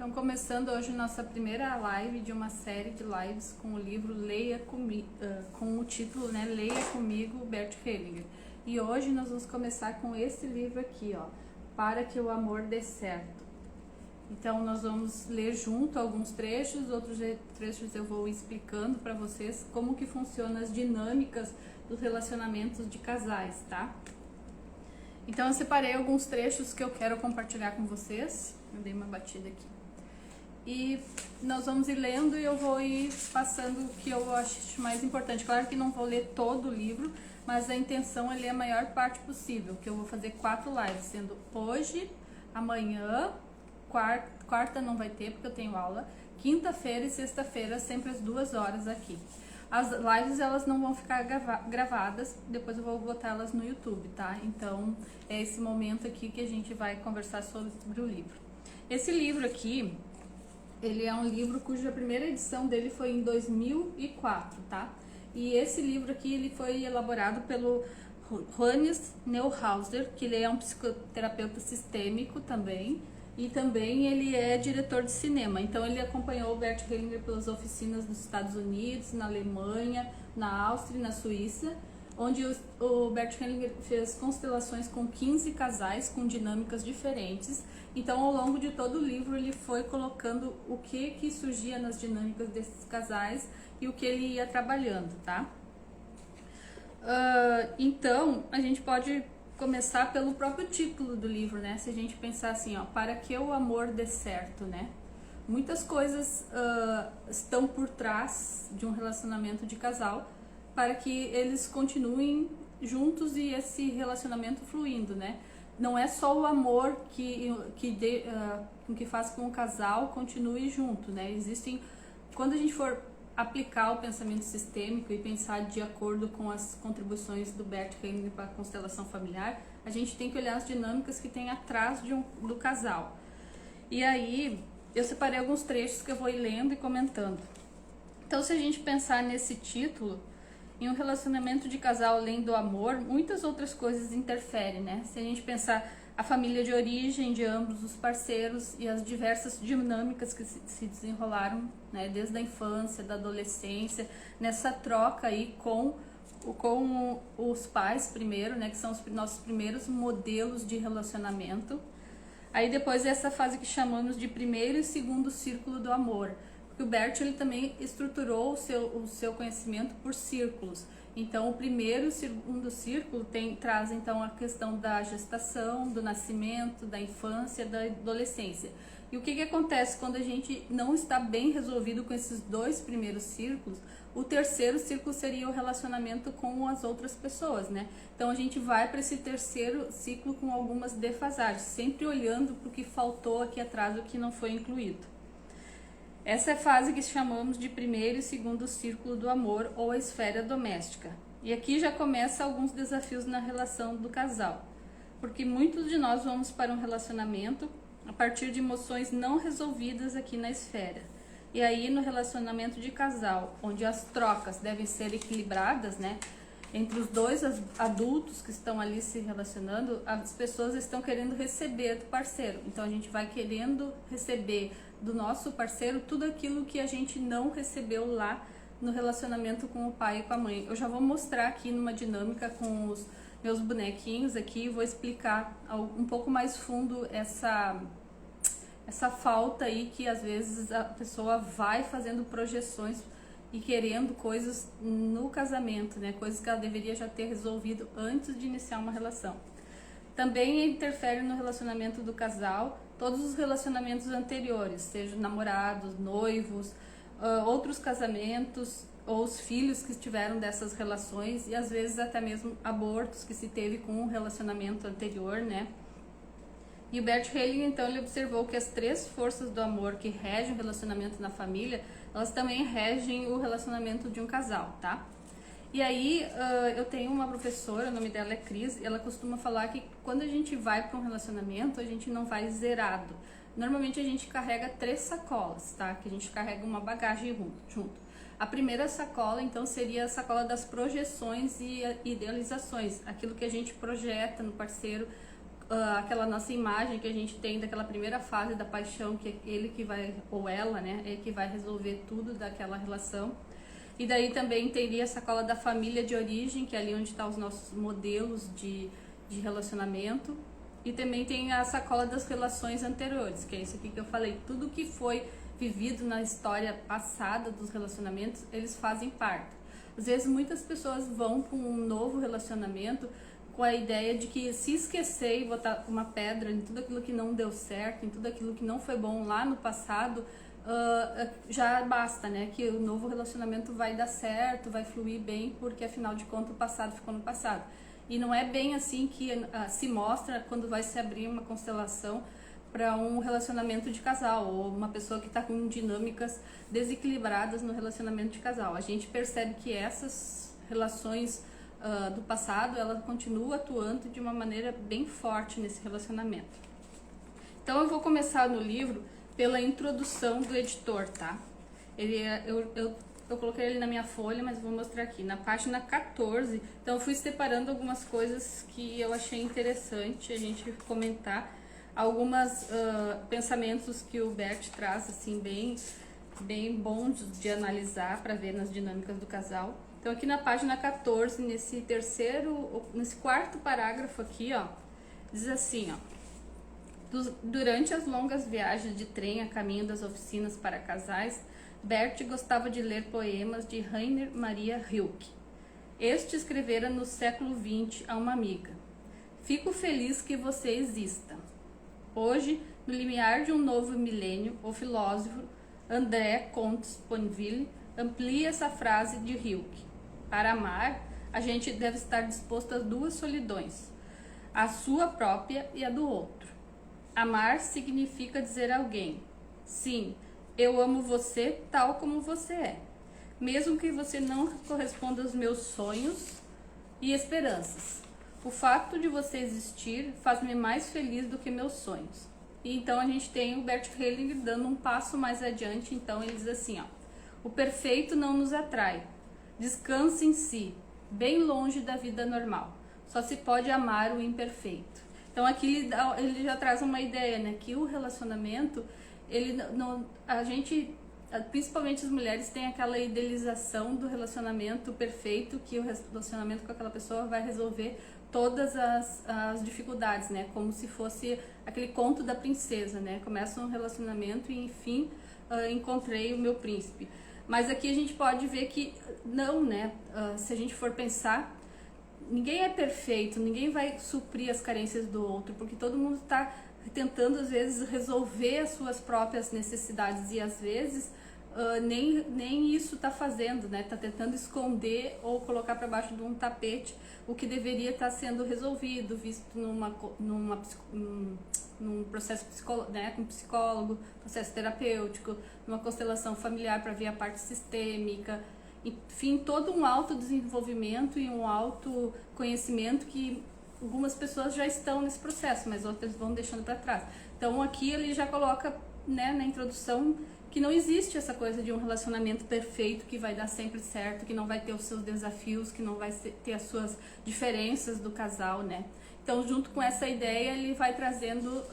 Então, começando hoje nossa primeira live de uma série de lives com o livro Leia Comigo, com o título, né, Leia Comigo, Bert Hellinger. E hoje nós vamos começar com esse livro aqui, ó, Para que o Amor Dê Certo. Então, nós vamos ler junto alguns trechos, outros trechos eu vou explicando para vocês como que funcionam as dinâmicas dos relacionamentos de casais, tá? Então, eu separei alguns trechos que eu quero compartilhar com vocês. Eu dei uma batida aqui. E nós vamos ir lendo e eu vou ir passando o que eu acho mais importante. Claro que não vou ler todo o livro, mas a intenção é ler a maior parte possível, que eu vou fazer 4 lives, sendo hoje, amanhã, quarta não vai ter porque eu tenho aula, quinta-feira e sexta-feira, sempre às 2 horas aqui. As lives elas não vão ficar gravadas, depois eu vou botar elas no YouTube, tá? Então é esse momento aqui que a gente vai conversar sobre o livro. Esse livro aqui, ele é um livro cuja primeira edição dele foi em 2004, tá? E esse livro aqui, ele foi elaborado pelo Hannes Neuhauser, que ele é um psicoterapeuta sistêmico também, e também ele é diretor de cinema. Então ele acompanhou o Bert Hellinger pelas oficinas dos Estados Unidos, na Alemanha, na Áustria e na Suíça, onde o Bert Hellinger fez constelações com 15 casais com dinâmicas diferentes. Então, ao longo de todo o livro, ele foi colocando o que surgia nas dinâmicas desses casais e o que ele ia trabalhando, tá? Então, a gente pode começar pelo próprio título do livro, né? Se a gente pensar assim, ó, para que o amor dê certo, né? Muitas coisas estão por trás de um relacionamento de casal para que eles continuem juntos e esse relacionamento fluindo, né? Não é só o amor que faz com que o casal continue junto, né? Existem, quando a gente for aplicar o pensamento sistêmico e pensar de acordo com as contribuições do Bert Hellinger para a constelação familiar, a gente tem que olhar as dinâmicas que tem atrás do casal. E aí, eu separei alguns trechos que eu vou ir lendo e comentando. Então, se a gente pensar nesse título, em um relacionamento de casal além do amor, muitas outras coisas interferem, né? Se a gente pensar a família de origem de ambos os parceiros e as diversas dinâmicas que se desenrolaram, né, desde a infância, da adolescência, nessa troca aí com os pais primeiro, né, que são os nossos primeiros modelos de relacionamento. Aí depois essa fase que chamamos de primeiro e segundo círculo do amor. Porque o Bert ele também estruturou o seu conhecimento por círculos. Então, o primeiro e o segundo círculo traz então a questão da gestação, do nascimento, da infância, da adolescência. E o que acontece quando a gente não está bem resolvido com esses 2 primeiros círculos? O terceiro círculo seria o relacionamento com as outras pessoas, né? Então, a gente vai para esse terceiro ciclo com algumas defasagens, sempre olhando para o que faltou aqui atrás, o que não foi incluído. Essa é a fase que chamamos de primeiro e segundo círculo do amor ou a esfera doméstica. E aqui já começa alguns desafios na relação do casal, porque muitos de nós vamos para um relacionamento a partir de emoções não resolvidas aqui na esfera. E aí no relacionamento de casal, onde as trocas devem ser equilibradas, né? Entre os 2 adultos que estão ali se relacionando, as pessoas estão querendo receber do parceiro. Então a gente vai querendo receber do nosso parceiro tudo aquilo que a gente não recebeu lá no relacionamento com o pai e com a mãe. Eu já vou mostrar aqui numa dinâmica com os meus bonequinhos aqui, vou explicar um pouco mais fundo essa falta aí que às vezes a pessoa vai fazendo projeções e querendo coisas no casamento, né? Coisas que ela deveria já ter resolvido antes de iniciar uma relação. Também interfere no relacionamento do casal todos os relacionamentos anteriores, sejam namorados, noivos, outros casamentos, ou os filhos que tiveram dessas relações e às vezes até mesmo abortos que se teve com um relacionamento anterior, né? E o Bert Hellinger, então, ele observou que as 3 forças do amor que regem o relacionamento na família, elas também regem o relacionamento de um casal, tá? E aí, eu tenho uma professora, o nome dela é Cris, e ela costuma falar que quando a gente vai para um relacionamento, a gente não vai zerado. Normalmente a gente carrega 3 sacolas, tá? Que a gente carrega uma bagagem junto. A primeira sacola, então, seria a sacola das projeções e idealizações, aquilo que a gente projeta no parceiro, aquela nossa imagem que a gente tem daquela primeira fase da paixão, que é ele que vai, ou ela, né, é que vai resolver tudo daquela relação. E daí também teria a sacola da família de origem, que é ali onde estão os nossos modelos de relacionamento. E também tem a sacola das relações anteriores, que é isso aqui que eu falei. Tudo que foi vivido na história passada dos relacionamentos, eles fazem parte. Às vezes muitas pessoas vão para um novo relacionamento com a ideia de que se esquecer e botar uma pedra em tudo aquilo que não deu certo, em tudo aquilo que não foi bom lá no passado, já basta, né? Que o novo relacionamento vai dar certo, vai fluir bem, porque afinal de contas o passado ficou no passado. E não é bem assim que se mostra quando vai se abrir uma constelação para um relacionamento de casal, ou uma pessoa que está com dinâmicas desequilibradas no relacionamento de casal. A gente percebe que essas relações do passado, ela continua atuando de uma maneira bem forte nesse relacionamento. Então eu vou começar no livro pela introdução do editor, tá? Eu coloquei ele na minha folha, mas vou mostrar aqui, na página 14. Então eu fui separando algumas coisas que eu achei interessante a gente comentar. Alguns pensamentos que o Bert traz, assim, bem bons de analisar para ver nas dinâmicas do casal. Então aqui na página 14, nesse quarto parágrafo aqui, ó, diz assim, ó: durante as longas viagens de trem a caminho das oficinas para casais, Bert gostava de ler poemas de Rainer Maria Rilke. Este escrevera no século XX a uma amiga: fico feliz que você exista. Hoje, no limiar de um novo milênio, o filósofo André Comte-Sponville amplia essa frase de Rilke: para amar, a gente deve estar disposto a duas solidões, a sua própria e a do outro. Amar significa dizer a alguém: sim, eu amo você tal como você é, mesmo que você não corresponda aos meus sonhos e esperanças. O fato de você existir faz-me mais feliz do que meus sonhos. E então a gente tem o Bert Hellinger dando um passo mais adiante. Então ele diz assim, ó: o perfeito não nos atrai. Descansa em si, bem longe da vida normal. Só se pode amar o imperfeito. Então aqui ele já traz uma ideia, né, que o relacionamento, a gente, principalmente as mulheres, têm aquela idealização do relacionamento perfeito, que o relacionamento com aquela pessoa vai resolver todas as dificuldades, né, como se fosse aquele conto da princesa, né, começa um relacionamento e enfim encontrei o meu príncipe. Mas aqui a gente pode ver que não, né, se a gente for pensar, ninguém é perfeito, ninguém vai suprir as carências do outro, porque todo mundo está tentando às vezes resolver as suas próprias necessidades e às vezes nem isso está fazendo, né? Está tentando esconder ou colocar para baixo de um tapete o que deveria estar sendo resolvido, visto num processo né, com psicólogo, processo terapêutico, numa constelação familiar para ver a parte sistêmica, enfim, todo um autodesenvolvimento e um autoconhecimento que algumas pessoas já estão nesse processo, mas outras vão deixando para trás. Então aqui ele já coloca, né, na introdução, que não existe essa coisa de um relacionamento perfeito que vai dar sempre certo, que não vai ter os seus desafios, que não vai ter as suas diferenças do casal, né? Então, junto com essa ideia, ele vai trazendo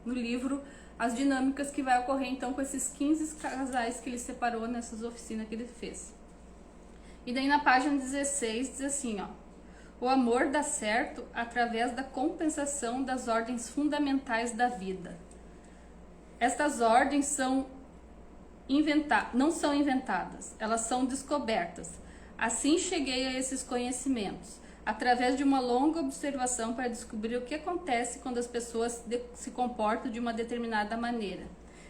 no livro as dinâmicas que vai ocorrer, então, com esses 15 casais que ele separou nessas oficinas que ele fez. E daí, na página 16, diz assim, ó: o amor dá certo através da compensação das ordens fundamentais da vida. Estas ordens não são inventadas, elas são descobertas. Assim cheguei a esses conhecimentos, através de uma longa observação para descobrir o que acontece quando as pessoas se comportam de uma determinada maneira.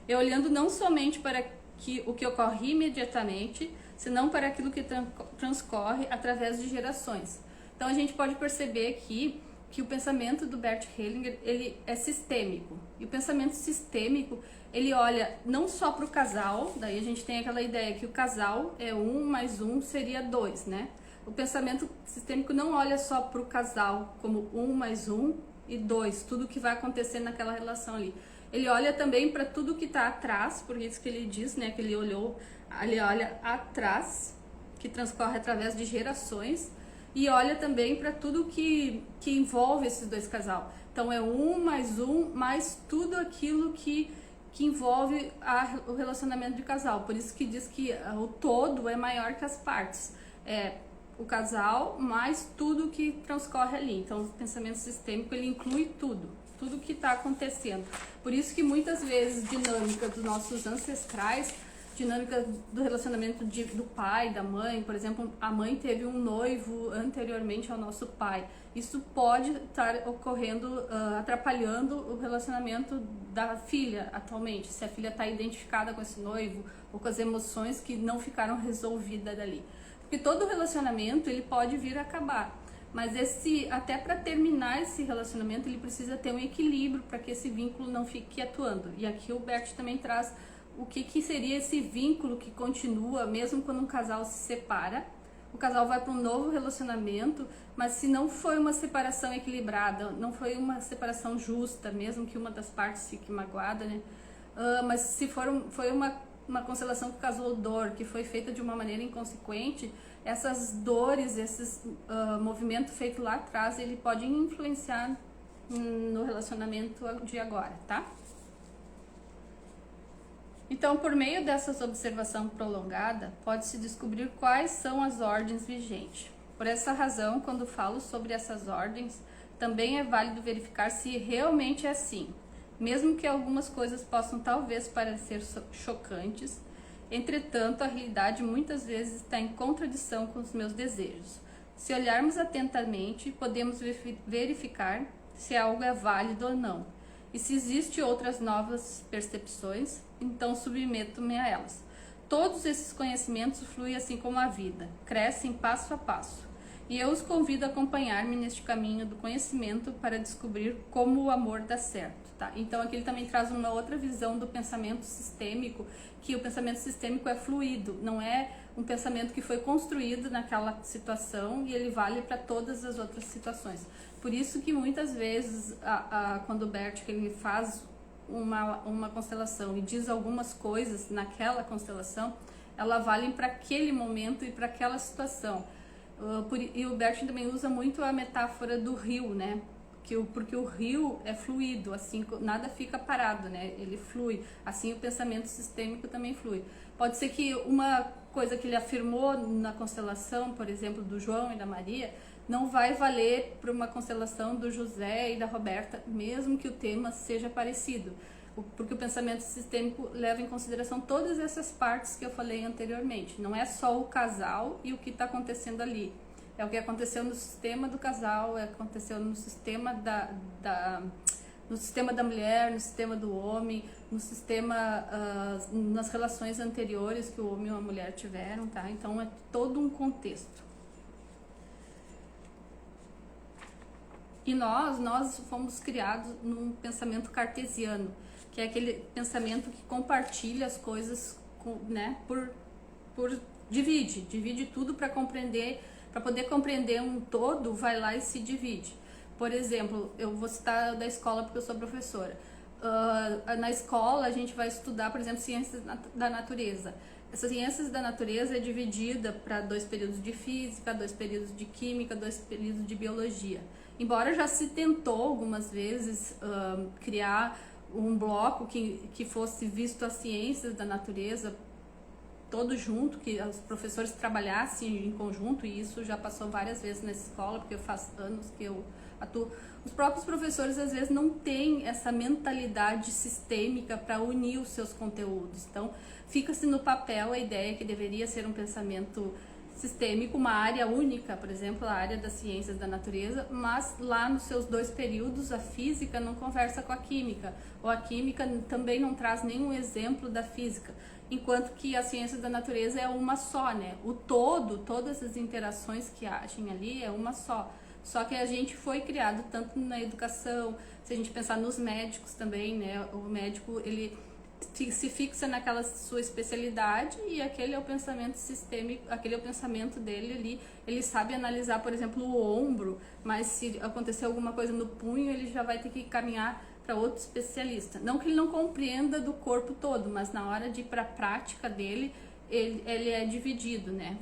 E olhando não somente para o que ocorre imediatamente, senão para aquilo que transcorre através de gerações. Então a gente pode perceber aqui que o pensamento do Bert Hellinger, ele é sistêmico. E o pensamento sistêmico, ele olha não só para o casal, daí a gente tem aquela ideia que o casal é 1 mais 1 seria 2, né? O pensamento sistêmico não olha só para o casal como 1 mais 1 e 2, tudo que vai acontecer naquela relação ali. Ele olha também para tudo que está atrás, por isso que ele diz, né, que ele olha atrás, que transcorre através de gerações, e olha também para tudo que envolve esses dois casais. Então é um, mais tudo aquilo que envolve o relacionamento de casal. Por isso que diz que o todo é maior que as partes. É o casal mais tudo que transcorre ali. Então o pensamento sistêmico, ele inclui tudo que está acontecendo. Por isso que muitas vezes dinâmica dos nossos ancestrais, dinâmica do relacionamento do pai, da mãe, por exemplo, a mãe teve um noivo anteriormente ao nosso pai. Isso pode estar ocorrendo, atrapalhando o relacionamento da filha atualmente, se a filha está identificada com esse noivo ou com as emoções que não ficaram resolvidas dali. Porque todo relacionamento, ele pode vir a acabar, mas até para terminar esse relacionamento, ele precisa ter um equilíbrio para que esse vínculo não fique atuando. E aqui o Bert também traz o que seria esse vínculo que continua mesmo quando um casal se separa. O casal vai para um novo relacionamento, mas se não foi uma separação equilibrada, não foi uma separação justa, mesmo que uma das partes fique magoada, né? Mas se foi uma constelação que causou dor, que foi feita de uma maneira inconsequente, essas dores, esses movimentos feitos lá atrás, ele pode influenciar no relacionamento de agora, tá? Então, por meio dessas observação prolongada, pode-se descobrir quais são as ordens vigentes. Por essa razão, quando falo sobre essas ordens, também é válido verificar se realmente é assim. Mesmo que algumas coisas possam talvez parecer chocantes, entretanto, a realidade muitas vezes está em contradição com os meus desejos. Se olharmos atentamente, podemos verificar se algo é válido ou não. E se existem outras novas percepções, então submeto-me a elas. Todos esses conhecimentos fluem assim como a vida, crescem passo a passo. E eu os convido a acompanhar-me neste caminho do conhecimento para descobrir como o amor dá certo. Tá? Então aqui ele também traz uma outra visão do pensamento sistêmico, que o pensamento sistêmico é fluido, não é um pensamento que foi construído naquela situação e ele vale para todas as outras situações. Por isso que muitas vezes, quando o Bert ele faz uma constelação e diz algumas coisas naquela constelação, ela vale para aquele momento e para aquela situação. E o Bert também usa muito a metáfora do rio, né? Porque o rio é fluido, assim, nada fica parado, né? Ele flui. Assim o pensamento sistêmico também flui. Pode ser que uma coisa que ele afirmou na constelação, por exemplo, do João e da Maria, não vai valer para uma constelação do José e da Roberta, mesmo que o tema seja parecido. Porque o pensamento sistêmico leva em consideração todas essas partes que eu falei anteriormente. Não é só o casal e o que está acontecendo ali. É o que aconteceu no sistema do casal, é o que aconteceu no sistema no sistema da mulher, no sistema do homem, no sistema, nas relações anteriores que o homem e a mulher tiveram, tá? Então é todo um contexto. E nós fomos criados num pensamento cartesiano, que é aquele pensamento que compartilha as coisas, né, divide tudo para compreender. Para poder compreender um todo, vai lá e se divide. Por exemplo, eu vou citar da escola porque eu sou professora. Na escola a gente vai estudar, por exemplo, ciências da natureza. Essas ciências da natureza é dividida para 2 períodos de física, 2 períodos de química, 2 períodos de biologia. Embora já se tentou algumas vezes criar um bloco que fosse visto as ciências da natureza todo junto, que os professores trabalhassem em conjunto, e isso já passou várias vezes na escola, porque eu faço anos que eu atuo. Os próprios professores às vezes não têm essa mentalidade sistêmica para unir os seus conteúdos. Então, fica-se no papel a ideia que deveria ser um pensamento sistêmico, uma área única, por exemplo, a área das ciências da natureza, mas lá nos seus 2 períodos a física não conversa com a química, ou a química também não traz nenhum exemplo da física, enquanto que a ciência da natureza é uma só, né? O todo, todas as interações que agem ali é uma só. Só que a gente foi criado tanto na educação, se a gente pensar nos médicos também, né? O médico, ele se fixa naquela sua especialidade e aquele é o pensamento sistêmico, aquele é o pensamento dele ali. Ele sabe analisar, por exemplo, o ombro, mas se acontecer alguma coisa no punho, ele já vai ter que caminhar para outro especialista. Não que ele não compreenda do corpo todo, mas na hora de ir para a prática dele, ele é dividido, né?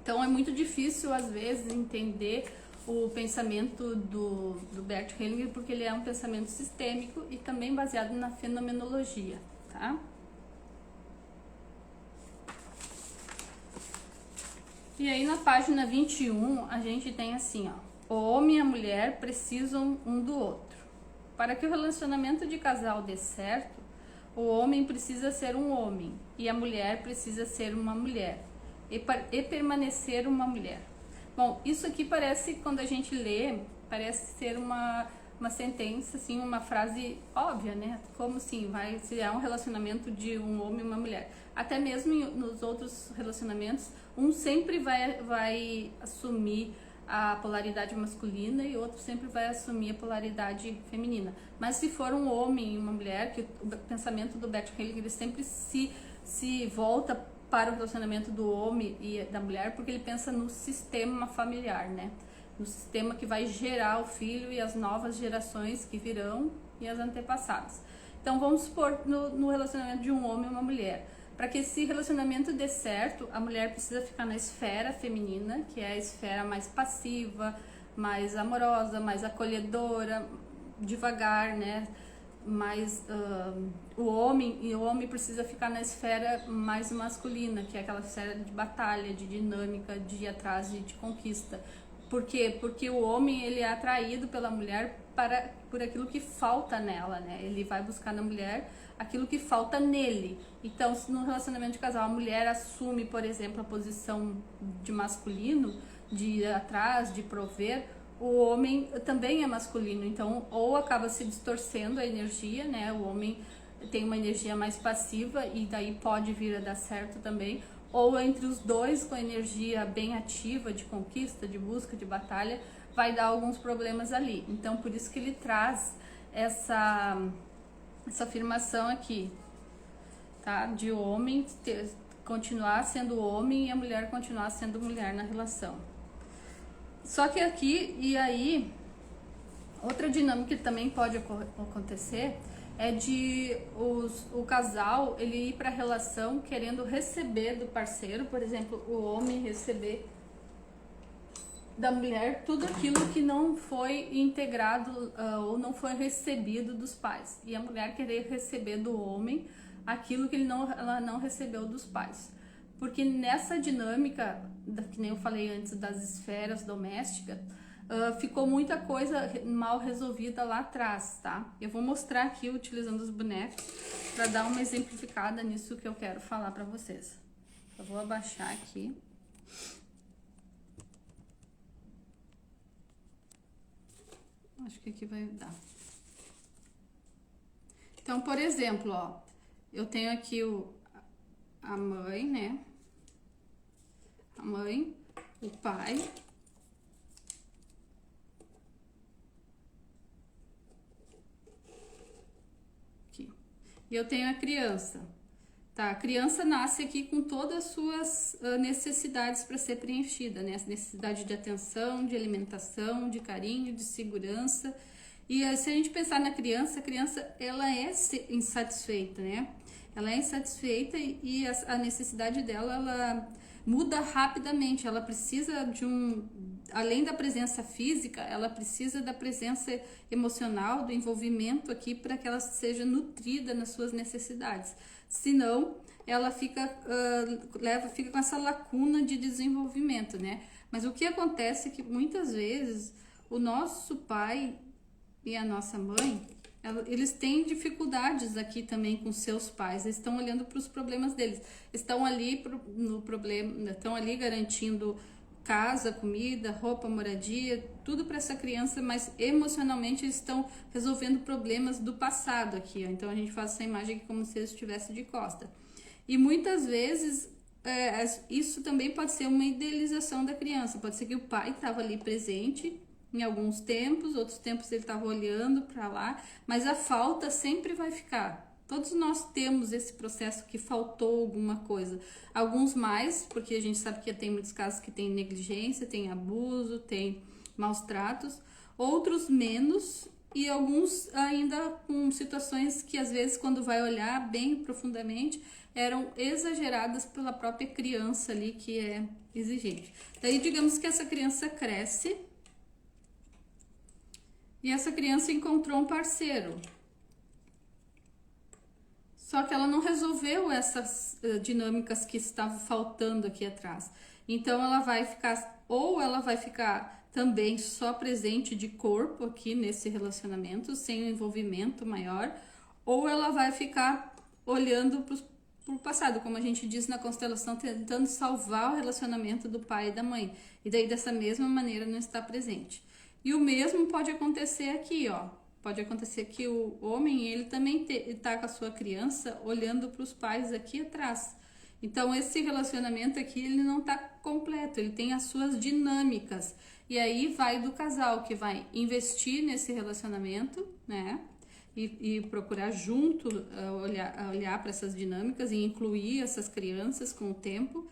Então é muito difícil às vezes entender o pensamento do Bert Hellinger, porque ele é um pensamento sistêmico e também baseado na fenomenologia, tá? E aí na página 21 a gente tem assim, ó: o homem e a mulher precisam um do outro. Para que o relacionamento de casal dê certo, o homem precisa ser um homem e a mulher precisa ser uma mulher e permanecer uma mulher. Bom, isso aqui parece, quando a gente lê, parece ser uma sentença, assim, uma frase óbvia, né? Como assim, se é um relacionamento de um homem e uma mulher. Até mesmo nos outros relacionamentos, um sempre vai assumir a polaridade masculina e outro sempre vai assumir a polaridade feminina. Mas se for um homem e uma mulher, que o pensamento do Bert Hellinger sempre se volta para o relacionamento do homem e da mulher, porque ele pensa no sistema familiar, né? No sistema que vai gerar o filho e as novas gerações que virão e as antepassadas. Então vamos supor no relacionamento de um homem e uma mulher. Para que esse relacionamento dê certo, a mulher precisa ficar na esfera feminina, que é a esfera mais passiva, mais amorosa, mais acolhedora, devagar, né? Mas o homem precisa ficar na esfera mais masculina, que é aquela esfera de batalha, de dinâmica, de ir atrás, de conquista. Por quê? Porque o homem, ele é atraído pela mulher por aquilo que falta nela, né? Ele vai buscar na mulher aquilo que falta nele. Então, se no relacionamento de casal a mulher assume, por exemplo, a posição de masculino, de ir atrás, de prover, o homem também é masculino, então ou acaba se distorcendo a energia, né? O homem tem uma energia mais passiva e daí pode vir a dar certo também, ou entre os dois com a energia bem ativa de conquista, de busca, de batalha, vai dar alguns problemas ali. Então por isso que ele traz essa afirmação aqui, tá? De o homem continuar sendo homem e a mulher continuar sendo mulher na relação. Só que aqui, e aí, outra dinâmica que também pode acontecer é de o casal ele ir para a relação querendo receber do parceiro, por exemplo, o homem receber da mulher tudo aquilo que não foi integrado ou não foi recebido dos pais, e a mulher querer receber do homem aquilo que ela não recebeu dos pais. Porque nessa dinâmica, que nem eu falei antes, das esferas domésticas, ficou muita coisa mal resolvida lá atrás, tá? Eu vou mostrar aqui utilizando os bonecos para dar uma exemplificada nisso que eu quero falar para vocês. Eu vou abaixar aqui. Acho que aqui vai dar. Então, por exemplo, ó, eu tenho aqui a mãe, né? A mãe, o pai, aqui. E eu tenho a criança, tá? A criança nasce aqui com todas as suas necessidades para ser preenchida, né? Necessidade de atenção, de alimentação, de carinho, de segurança. E se a gente pensar na criança, a criança, ela é insatisfeita, né? Ela é insatisfeita e a necessidade dela, ela muda rapidamente. Ela precisa além da presença física, ela precisa da presença emocional, do envolvimento aqui para que ela seja nutrida nas suas necessidades. Senão, ela fica com essa lacuna de desenvolvimento, né? Mas o que acontece é que muitas vezes o nosso pai e a nossa mãe, eles têm dificuldades aqui também com seus pais, eles estão olhando para os problemas deles, estão ali no problema, estão ali garantindo casa, comida, roupa, moradia, tudo para essa criança, mas emocionalmente eles estão resolvendo problemas do passado aqui, ó. Então a gente faz essa imagem aqui como se eles estivessem de costa. E muitas vezes isso também pode ser uma idealização da criança, pode ser que o pai estava ali presente em alguns tempos, outros tempos ele estava olhando para lá, mas a falta sempre vai ficar. Todos nós temos esse processo que faltou alguma coisa. Alguns mais, porque a gente sabe que tem muitos casos que tem negligência, tem abuso, tem maus tratos. Outros menos e alguns ainda com situações que às vezes quando vai olhar bem profundamente eram exageradas pela própria criança ali, que é exigente. Daí, digamos que essa criança cresce e essa criança encontrou um parceiro. Só que ela não resolveu essas dinâmicas que estavam faltando aqui atrás. Então ela vai ficar, ou ela vai ficar também só presente de corpo aqui nesse relacionamento, sem um envolvimento maior, ou ela vai ficar olhando para o passado, como a gente diz na constelação, tentando salvar o relacionamento do pai e da mãe. E daí dessa mesma maneira não está presente. E o mesmo pode acontecer aqui, ó. Pode acontecer que o homem, ele também está com a sua criança olhando para os pais aqui atrás. Então, esse relacionamento aqui, ele não está completo, ele tem as suas dinâmicas. E aí vai do casal que vai investir nesse relacionamento, né? E procurar junto olhar para essas dinâmicas e incluir essas crianças com o tempo.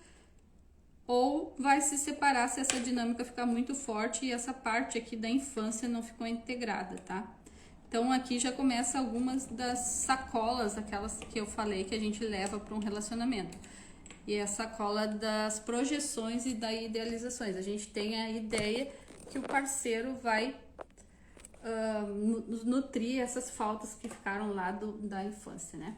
Ou vai se separar se essa dinâmica ficar muito forte e essa parte aqui da infância não ficou integrada, tá? Então aqui já começa algumas das sacolas, aquelas que eu falei que a gente leva para um relacionamento. E é a sacola das projeções e das idealizações. A gente tem a ideia que o parceiro vai nutrir essas faltas que ficaram lá da infância, né?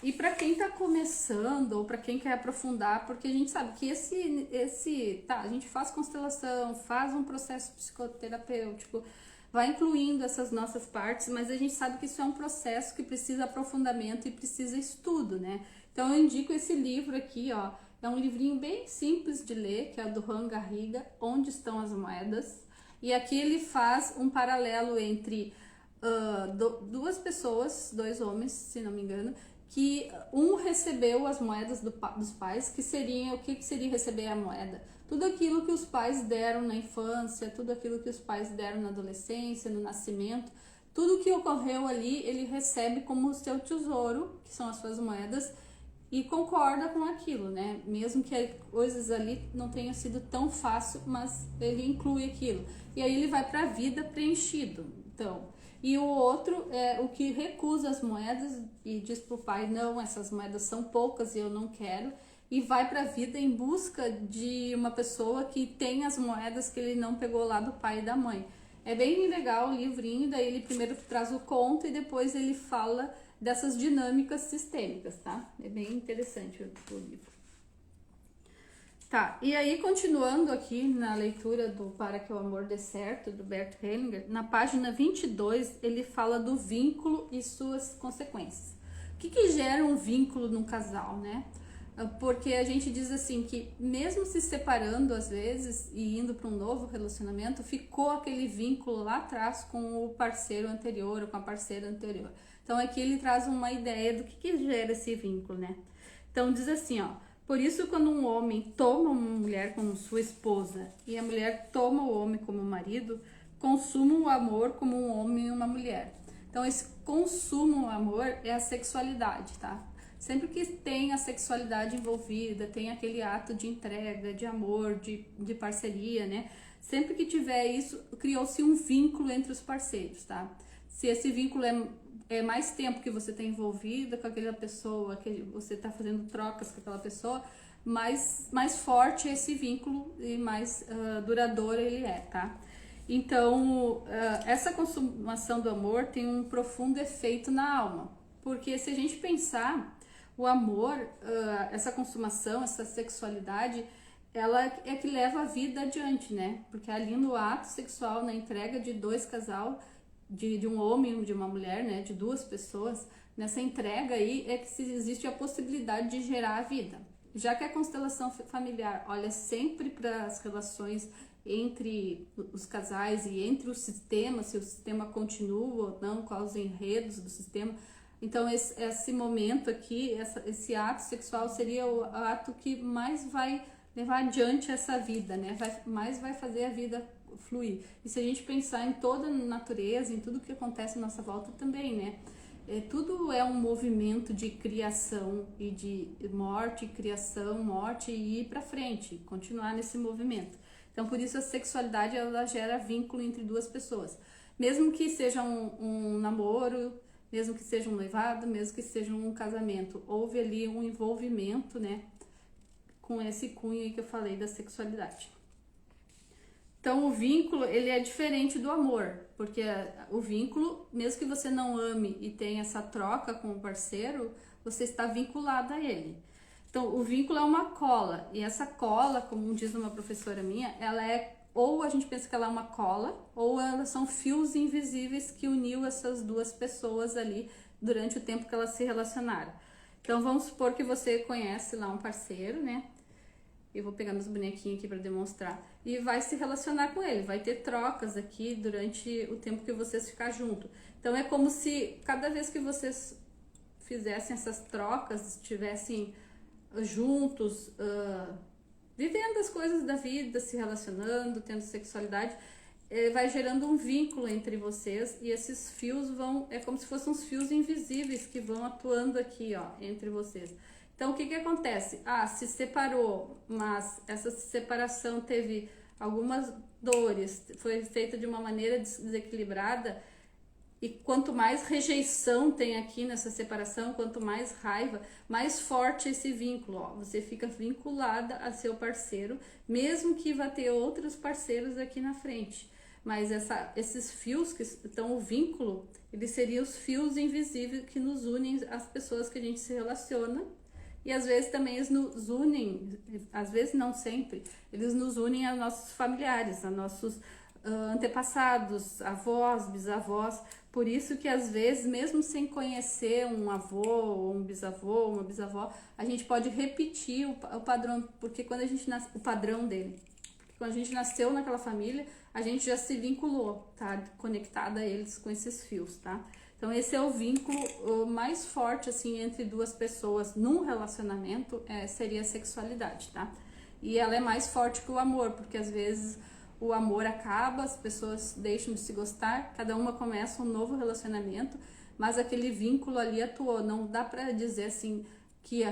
E para quem tá começando ou para quem quer aprofundar, porque a gente sabe que a gente faz constelação, faz um processo psicoterapêutico, vai incluindo essas nossas partes, mas a gente sabe que isso é um processo que precisa aprofundamento e precisa estudo, né? Então eu indico esse livro aqui, ó, é um livrinho bem simples de ler, que é do Juan Garriga, Onde Estão as Moedas? E aqui ele faz um paralelo entre duas pessoas, dois homens, se não me engano, que um recebeu as moedas dos pais, que seria, o que seria receber a moeda? Tudo aquilo que os pais deram na infância, tudo aquilo que os pais deram na adolescência, no nascimento, tudo que ocorreu ali, ele recebe como o seu tesouro, que são as suas moedas, e concorda com aquilo, né? Mesmo que coisas ali não tenham sido tão fácil, mas ele inclui aquilo. E aí ele vai para a vida preenchido, então... E o outro é o que recusa as moedas e diz pro pai, não, essas moedas são poucas e eu não quero. E vai para a vida em busca de uma pessoa que tem as moedas que ele não pegou lá do pai e da mãe. É bem legal o livrinho, daí ele primeiro traz o conto e depois ele fala dessas dinâmicas sistêmicas, tá? É bem interessante o livro. Tá, e aí continuando aqui na leitura do Para que o Amor Dê Certo, do Bert Hellinger, na página 22, ele fala do vínculo e suas consequências. O que gera um vínculo num casal, né? Porque a gente diz assim que mesmo se separando às vezes e indo para um novo relacionamento, ficou aquele vínculo lá atrás com o parceiro anterior ou com a parceira anterior. Então aqui ele traz uma ideia do que gera esse vínculo, né? Então diz assim, ó: por isso, quando um homem toma uma mulher como sua esposa e a mulher toma o homem como marido, consumam o amor como um homem e uma mulher. Então, esse consumo o amor é a sexualidade, tá? Sempre que tem a sexualidade envolvida, tem aquele ato de entrega, de amor, de parceria, né? Sempre que tiver isso, criou-se um vínculo entre os parceiros, tá? Se esse vínculo é mais tempo que você está envolvida com aquela pessoa, que você está fazendo trocas com aquela pessoa, mais forte é esse vínculo e mais duradouro ele é, tá? Então, essa consumação do amor tem um profundo efeito na alma, porque se a gente pensar, o amor, essa consumação, essa sexualidade, ela é que leva a vida adiante, né? Porque ali no ato sexual, na entrega de dois casais, de um homem e de uma mulher, né, de duas pessoas, nessa entrega aí é que existe a possibilidade de gerar a vida. Já que a constelação familiar olha sempre para as relações entre os casais e entre os sistemas, se o sistema continua ou não, quais os enredos do sistema. Então esse momento aqui, esse ato sexual seria o ato que mais vai levar adiante essa vida, né? Mais vai fazer a vida fluir. E se a gente pensar em toda a natureza, em tudo que acontece à nossa volta também, né? Tudo é um movimento de criação e de morte, criação, morte e ir para frente, continuar nesse movimento. Então, por isso a sexualidade ela gera vínculo entre duas pessoas. mesmo que seja um namoro, mesmo que seja um noivado, mesmo que seja um casamento, houve ali um envolvimento, né, com esse cunho aí que eu falei da sexualidade. Então, o vínculo, ele é diferente do amor, porque o vínculo, mesmo que você não ame e tenha essa troca com o parceiro, você está vinculado a ele. Então, o vínculo é uma cola, e essa cola, como diz uma professora minha, ela é, ou a gente pensa que ela é uma cola, ou elas são fios invisíveis que uniu essas duas pessoas ali durante o tempo que elas se relacionaram. Então, vamos supor que você conhece lá um parceiro, né? Eu vou pegar meus bonequinhos aqui para demonstrar. E vai se relacionar com ele, vai ter trocas aqui durante o tempo que vocês ficar junto. Então é como se cada vez que vocês fizessem essas trocas, estivessem juntos, vivendo as coisas da vida, se relacionando, tendo sexualidade, vai gerando um vínculo entre vocês, e esses fios vão, é como se fossem uns fios invisíveis que vão atuando aqui, ó, entre vocês. Então, o que que acontece? Se separou, mas essa separação teve algumas dores, foi feita de uma maneira desequilibrada, e quanto mais rejeição tem aqui nessa separação, quanto mais raiva, mais forte esse vínculo, ó. Você fica vinculada a seu parceiro, mesmo que vá ter outros parceiros aqui na frente. Mas esses fios que estão o vínculo, eles seriam os fios invisíveis que nos unem às pessoas que a gente se relaciona. E às vezes também eles nos unem, às vezes não sempre, eles nos unem a nossos familiares, a nossos antepassados, avós, bisavós. Por isso que às vezes, mesmo sem conhecer um avô, um bisavô, uma bisavó, a gente pode repetir o padrão, porque quando a gente nasce, o padrão dele. Porque quando a gente nasceu naquela família, a gente já se vinculou, tá? Conectada a eles com esses fios, tá? Então esse é o vínculo mais forte, assim, entre duas pessoas num relacionamento, seria a sexualidade, tá? E ela é mais forte que o amor, porque às vezes o amor acaba, as pessoas deixam de se gostar, cada uma começa um novo relacionamento, mas aquele vínculo ali atuou. Não dá pra dizer assim que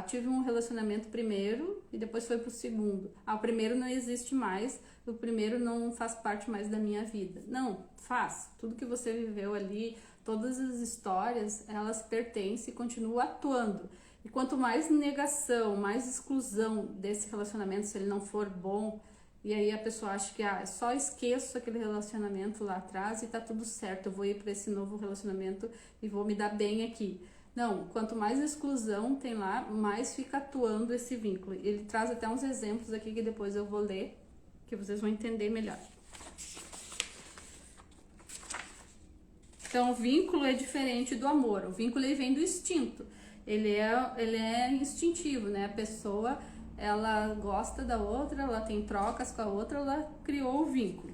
tive um relacionamento primeiro e depois foi pro segundo. O primeiro não existe mais, o primeiro não faz parte mais da minha vida. Não, faz. Tudo que você viveu ali, todas as histórias, elas pertencem e continuam atuando. E quanto mais negação, mais exclusão desse relacionamento, se ele não for bom, e aí a pessoa acha que só esqueço aquele relacionamento lá atrás e tá tudo certo, eu vou ir para esse novo relacionamento e vou me dar bem aqui. Não, quanto mais exclusão tem lá, mais fica atuando esse vínculo. Ele traz até uns exemplos aqui que depois eu vou ler, que vocês vão entender melhor. Então, o vínculo é diferente do amor. O vínculo ele vem do instinto. Ele é instintivo, né? A pessoa, ela gosta da outra, ela tem trocas com a outra, ela criou o vínculo.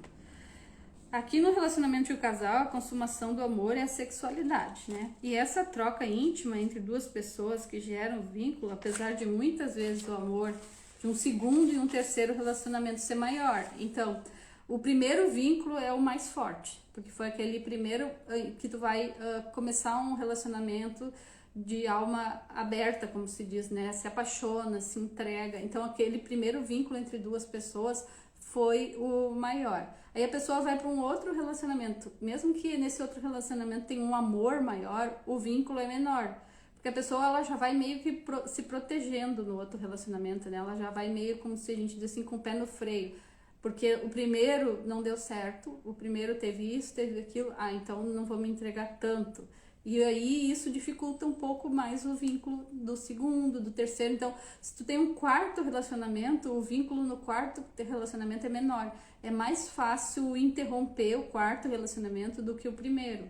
Aqui no relacionamento de casal, a consumação do amor é a sexualidade, né? E essa troca íntima entre duas pessoas que geram vínculo, apesar de muitas vezes o amor de um segundo e um terceiro relacionamento ser maior. Então, o primeiro vínculo é o mais forte, porque foi aquele primeiro que tu vai começar um relacionamento de alma aberta, como se diz, né? Se apaixona, se entrega. Então, aquele primeiro vínculo entre duas pessoas foi o maior. Aí a pessoa vai para um outro relacionamento, mesmo que nesse outro relacionamento tenha um amor maior, o vínculo é menor. Porque a pessoa, ela já vai meio que se protegendo no outro relacionamento, né? Ela já vai meio como se a gente diz assim, com o pé no freio. Porque o primeiro não deu certo, o primeiro teve isso, teve aquilo, então não vou me entregar tanto. E aí isso dificulta um pouco mais o vínculo do segundo, do terceiro. Então, se tu tem um quarto relacionamento, o vínculo no quarto relacionamento é menor. É mais fácil interromper o quarto relacionamento do que o primeiro,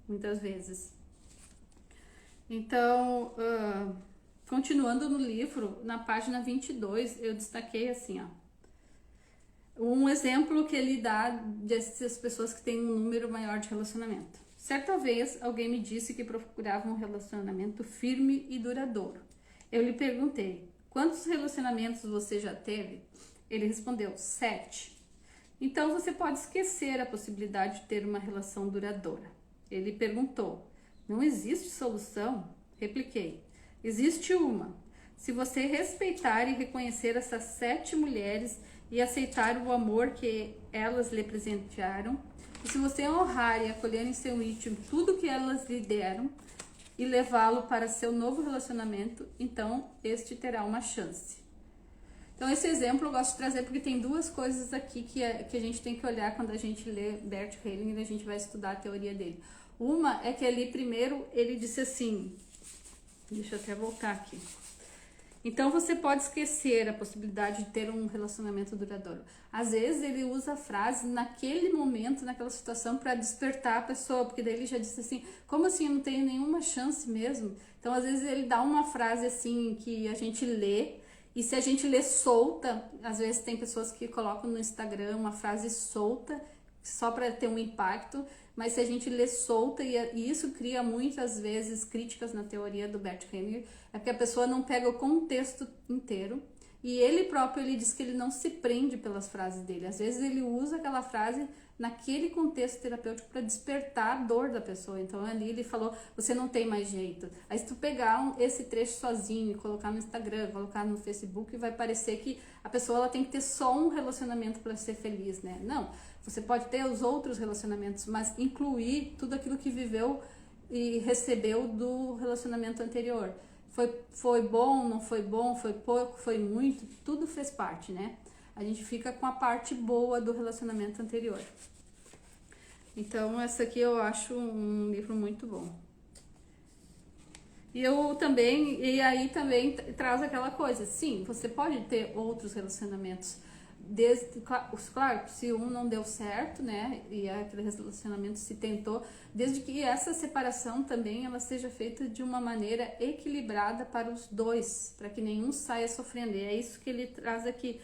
muitas vezes. Então, continuando no livro, na página 22, eu destaquei assim, um exemplo que ele dá dessas pessoas que têm um número maior de relacionamento. Certa vez, alguém me disse que procurava um relacionamento firme e duradouro. Eu lhe perguntei, quantos relacionamentos você já teve? Ele respondeu, 7. Então, você pode esquecer a possibilidade de ter uma relação duradoura. Ele perguntou, não existe solução? Repliquei, existe uma. Se você respeitar e reconhecer essas 7 mulheres e aceitar o amor que elas lhe presentearam, E se você honrar e acolher em seu íntimo tudo que elas lhe deram e levá-lo para seu novo relacionamento, então este terá uma chance. Então esse exemplo eu gosto de trazer porque tem duas coisas aqui que a gente tem que olhar quando a gente lê Bert Hellinger e a gente vai estudar a teoria dele. Uma é que ali primeiro ele disse assim, deixa eu até voltar aqui. Então você pode esquecer a possibilidade de ter um relacionamento duradouro. Às vezes ele usa a frase naquele momento, naquela situação, para despertar a pessoa, porque daí ele já disse assim, como assim eu não tenho nenhuma chance mesmo? Então às vezes ele dá uma frase assim que a gente lê, e se a gente lê solta, às vezes tem pessoas que colocam no Instagram uma frase solta, só para ter um impacto, mas se a gente lê solta, e isso cria muitas vezes críticas na teoria do Bert Hellinger, é porque a pessoa não pega o contexto inteiro, e ele próprio ele diz que ele não se prende pelas frases dele. Às vezes ele usa aquela frase naquele contexto terapêutico para despertar a dor da pessoa. Então ali ele falou, você não tem mais jeito. Aí se tu pegar esse trecho sozinho e colocar no Instagram, colocar no Facebook, vai parecer que a pessoa ela tem que ter só um relacionamento para ser feliz, né? Não, você pode ter os outros relacionamentos, mas incluir tudo aquilo que viveu e recebeu do relacionamento anterior. Foi bom, não foi bom, foi pouco, foi muito, tudo fez parte, né? A gente fica com a parte boa do relacionamento anterior. Então, essa aqui eu acho um livro muito bom. E aí também traz aquela coisa, sim, você pode ter outros relacionamentos, claro, se um não deu certo, né, e aquele relacionamento se tentou, desde que essa separação também ela seja feita de uma maneira equilibrada para os dois, para que nenhum saia sofrendo. E é isso que ele traz aqui,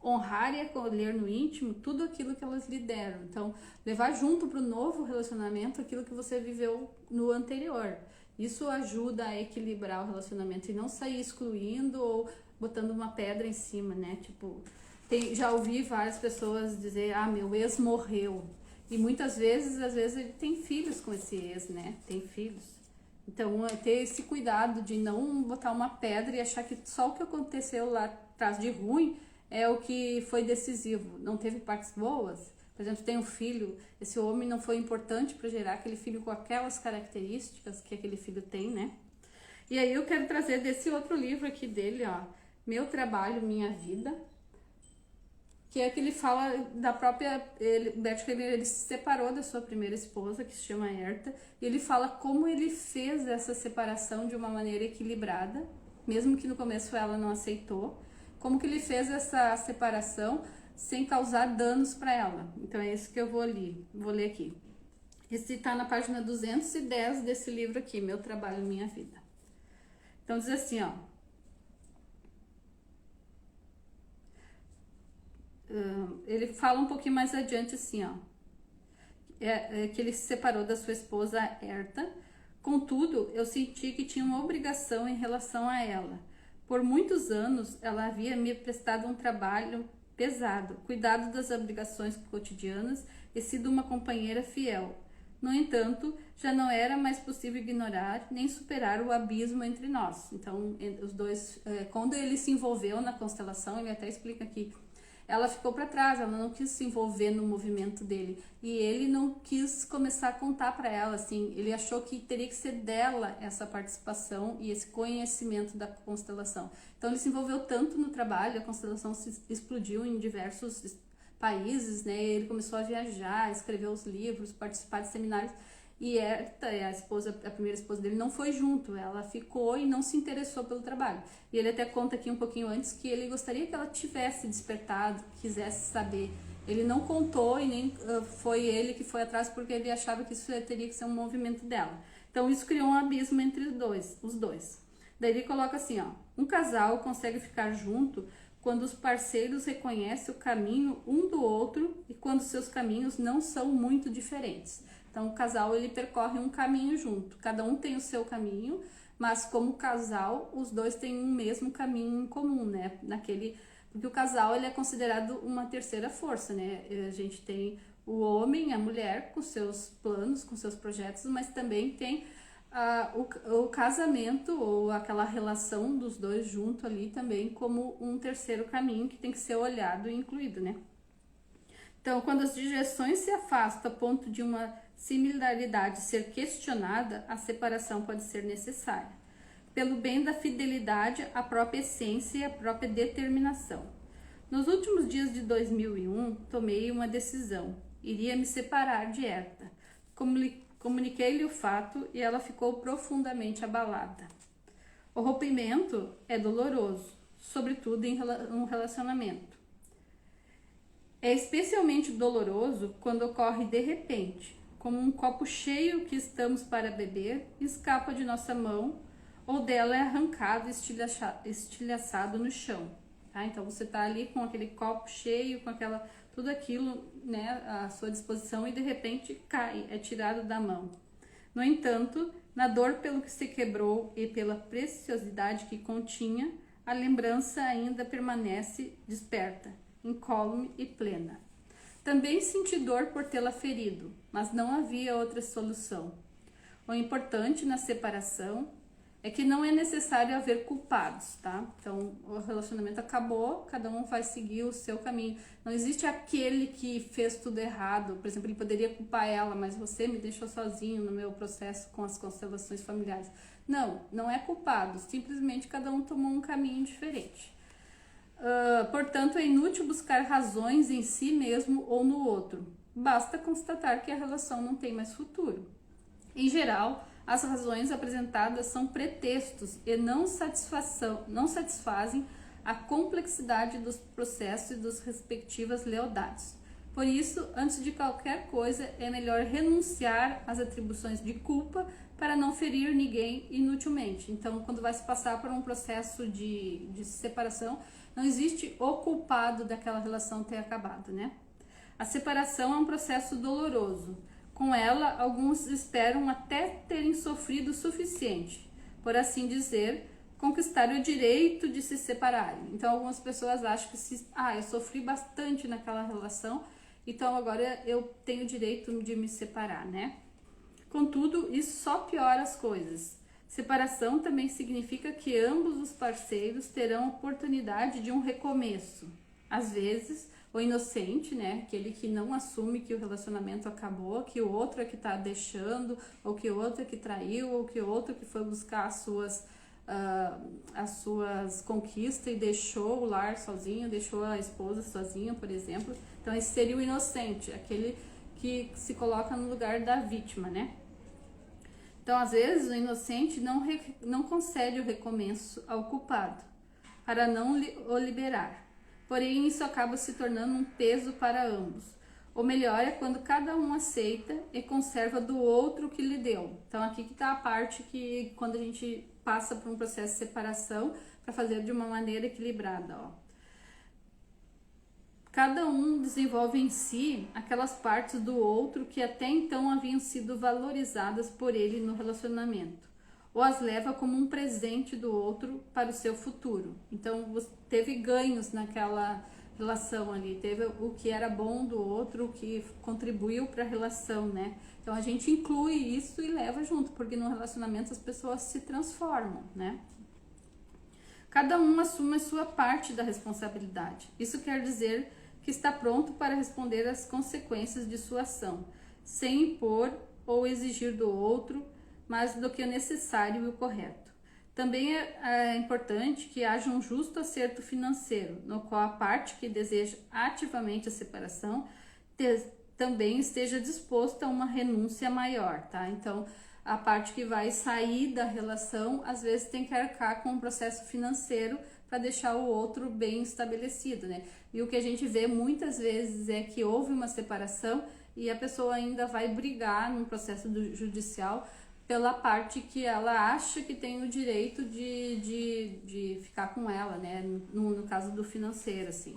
honrar e acolher no íntimo tudo aquilo que elas lhe deram. Então, levar junto para o novo relacionamento aquilo que você viveu no anterior. Isso ajuda a equilibrar o relacionamento e não sair excluindo ou botando uma pedra em cima, né? Tipo, já ouvi várias pessoas dizer, meu ex morreu. E muitas vezes, às vezes ele tem filhos com esse ex, né? Tem filhos. Então, ter esse cuidado de não botar uma pedra e achar que só o que aconteceu lá atrás de ruim é o que foi decisivo. Não teve partes boas. Por exemplo, tem um filho, esse homem não foi importante para gerar aquele filho com aquelas características que aquele filho tem, né? E aí eu quero trazer desse outro livro aqui dele, ó, Meu Trabalho, Minha Vida, que é que ele fala da própria... Bert Hellinger, ele se separou da sua primeira esposa, que se chama Herta, e ele fala como ele fez essa separação de uma maneira equilibrada, mesmo que no começo ela não aceitou, como que ele fez essa separação sem causar danos para ela. Então é isso que eu vou ler aqui. Esse está na página 210 desse livro aqui, Meu Trabalho, Minha Vida. Então diz assim, ó. Ele fala um pouquinho mais adiante assim, ó. Que ele se separou da sua esposa Herta. Contudo, eu senti que tinha uma obrigação em relação a ela. Por muitos anos, ela havia me prestado um trabalho pesado, cuidado das obrigações cotidianas e sido uma companheira fiel. No entanto, já não era mais possível ignorar nem superar o abismo entre nós. Então, os dois, quando ele se envolveu na constelação, ele até explica aqui, ela ficou para trás, ela não quis se envolver no movimento dele e ele não quis começar a contar para ela, assim, ele achou que teria que ser dela essa participação e esse conhecimento da constelação. Então ele se envolveu tanto no trabalho, a constelação se explodiu em diversos países, né? Ele começou a viajar, escrever os livros, participar de seminários. E a primeira esposa dele, não foi junto, ela ficou e não se interessou pelo trabalho. E ele até conta aqui um pouquinho antes que ele gostaria que ela tivesse despertado, quisesse saber. Ele não contou e nem foi ele que foi atrás porque ele achava que isso teria que ser um movimento dela. Então isso criou um abismo entre os dois. Daí ele coloca assim, ó, um casal consegue ficar junto quando os parceiros reconhecem o caminho um do outro e quando seus caminhos não são muito diferentes. Então, o casal, ele percorre um caminho junto. Cada um tem o seu caminho, mas como casal, os dois têm um mesmo caminho em comum, né? Porque o casal, ele é considerado uma terceira força, né? A gente tem o homem, a mulher, com seus planos, com seus projetos, mas também tem o casamento ou aquela relação dos dois junto ali também como um terceiro caminho que tem que ser olhado e incluído, né? Então, quando as direções se afastam a ponto de uma similaridade ser questionada, a separação pode ser necessária, pelo bem da fidelidade à própria essência e à própria determinação. Nos últimos dias de 2001, tomei uma decisão. Iria me separar de Herta. Comuniquei-lhe o fato e ela ficou profundamente abalada. O rompimento é doloroso, sobretudo em um relacionamento. É especialmente doloroso quando ocorre de repente, como um copo cheio que estamos para beber escapa de nossa mão ou dela é arrancado e estilhaçado no chão. Tá? Então você está ali com aquele copo cheio, com tudo aquilo, né, à sua disposição e de repente cai, é tirado da mão. No entanto, na dor pelo que se quebrou e pela preciosidade que continha, a lembrança ainda permanece desperta, incólume e plena. Também senti dor por tê-la ferido, mas não havia outra solução. O importante na separação é que não é necessário haver culpados, tá? Então, o relacionamento acabou, cada um vai seguir o seu caminho. Não existe aquele que fez tudo errado. Por exemplo, ele poderia culpar ela, mas você me deixou sozinho no meu processo com as constelações familiares. Não, não é culpado. Simplesmente cada um tomou um caminho diferente. Portanto, é inútil buscar razões em si mesmo ou no outro. Basta constatar que a relação não tem mais futuro. Em geral, as razões apresentadas são pretextos e não satisfazem a complexidade dos processos e das respectivas lealdades. Por isso, antes de qualquer coisa, é melhor renunciar às atribuições de culpa para não ferir ninguém inutilmente. Então, quando vai se passar por um processo de separação, não existe o culpado daquela relação ter acabado, né? A separação é um processo doloroso. Com ela, alguns esperam até terem sofrido o suficiente, por assim dizer, conquistar o direito de se separarem. Então, algumas pessoas acham que eu sofri bastante naquela relação, então agora eu tenho o direito de me separar, né? Contudo, isso só piora as coisas. Separação também significa que ambos os parceiros terão oportunidade de um recomeço. Às vezes, o inocente, né, aquele que não assume que o relacionamento acabou, que o outro é que está deixando, ou que o outro é que traiu, ou que o outro que foi buscar as suas conquistas e deixou o lar sozinho, deixou a esposa sozinha, por exemplo. Então, esse seria o inocente, aquele que se coloca no lugar da vítima, né? Então, às vezes, o inocente não concede o recomeço ao culpado, para não o liberar. Porém, isso acaba se tornando um peso para ambos. O melhor é quando cada um aceita e conserva do outro o que lhe deu. Então, aqui que está a parte que, quando a gente passa por um processo de separação, para fazer de uma maneira equilibrada, ó. Cada um desenvolve em si aquelas partes do outro que até então haviam sido valorizadas por ele no relacionamento, ou as leva como um presente do outro para o seu futuro. Então, teve ganhos naquela relação ali, teve o que era bom do outro, o que contribuiu para a relação, né? Então, a gente inclui isso e leva junto, porque no relacionamento as pessoas se transformam, né? Cada um assume a sua parte da responsabilidade. Isso quer dizer que está pronto para responder às consequências de sua ação, sem impor ou exigir do outro mais do que o necessário e o correto. Também é importante que haja um justo acerto financeiro, no qual a parte que deseja ativamente a separação também esteja disposta a uma renúncia maior, tá? Então, a parte que vai sair da relação, às vezes tem que arcar com um processo financeiro para deixar o outro bem estabelecido, né? E o que a gente vê muitas vezes é que houve uma separação e a pessoa ainda vai brigar num processo judicial pela parte que ela acha que tem o direito de ficar com ela, né? No caso do financeiro, assim.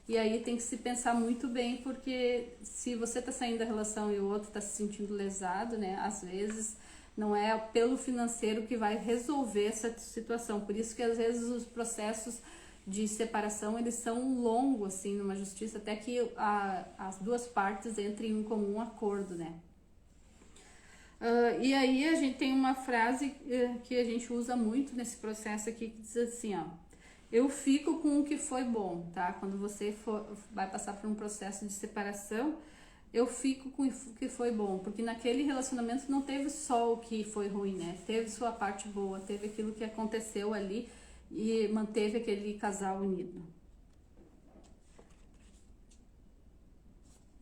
E aí tem que se pensar muito bem, porque se você está saindo da relação e o outro está se sentindo lesado, né? Às vezes não é pelo financeiro que vai resolver essa situação. Por isso que às vezes os processos de separação, eles são longos, assim, numa justiça, até que as duas partes entrem em um comum acordo, né? E aí a gente tem uma frase que a gente usa muito nesse processo aqui, que diz assim, ó: Eu fico com o que foi bom, tá? Quando você vai passar por um processo de separação, eu fico com o que foi bom, porque naquele relacionamento não teve só o que foi ruim, né? Teve sua parte boa, teve aquilo que aconteceu ali e manteve aquele casal unido.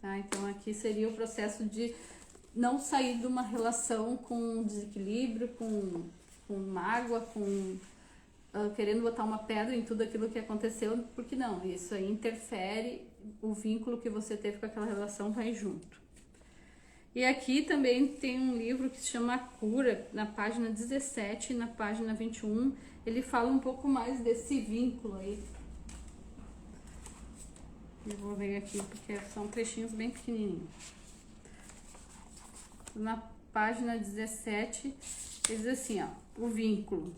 Tá? Então aqui seria o processo de não sair de uma relação com desequilíbrio, com mágoa, com querendo botar uma pedra em tudo aquilo que aconteceu, porque não, isso aí interfere, o vínculo que você teve com aquela relação vai junto. E aqui também tem um livro que se chama A Cura, na página 17 e na página 21, ele fala um pouco mais desse vínculo aí. Eu vou ver aqui porque são trechinhos bem pequenininhos. Na página 17, ele diz assim, ó, o vínculo.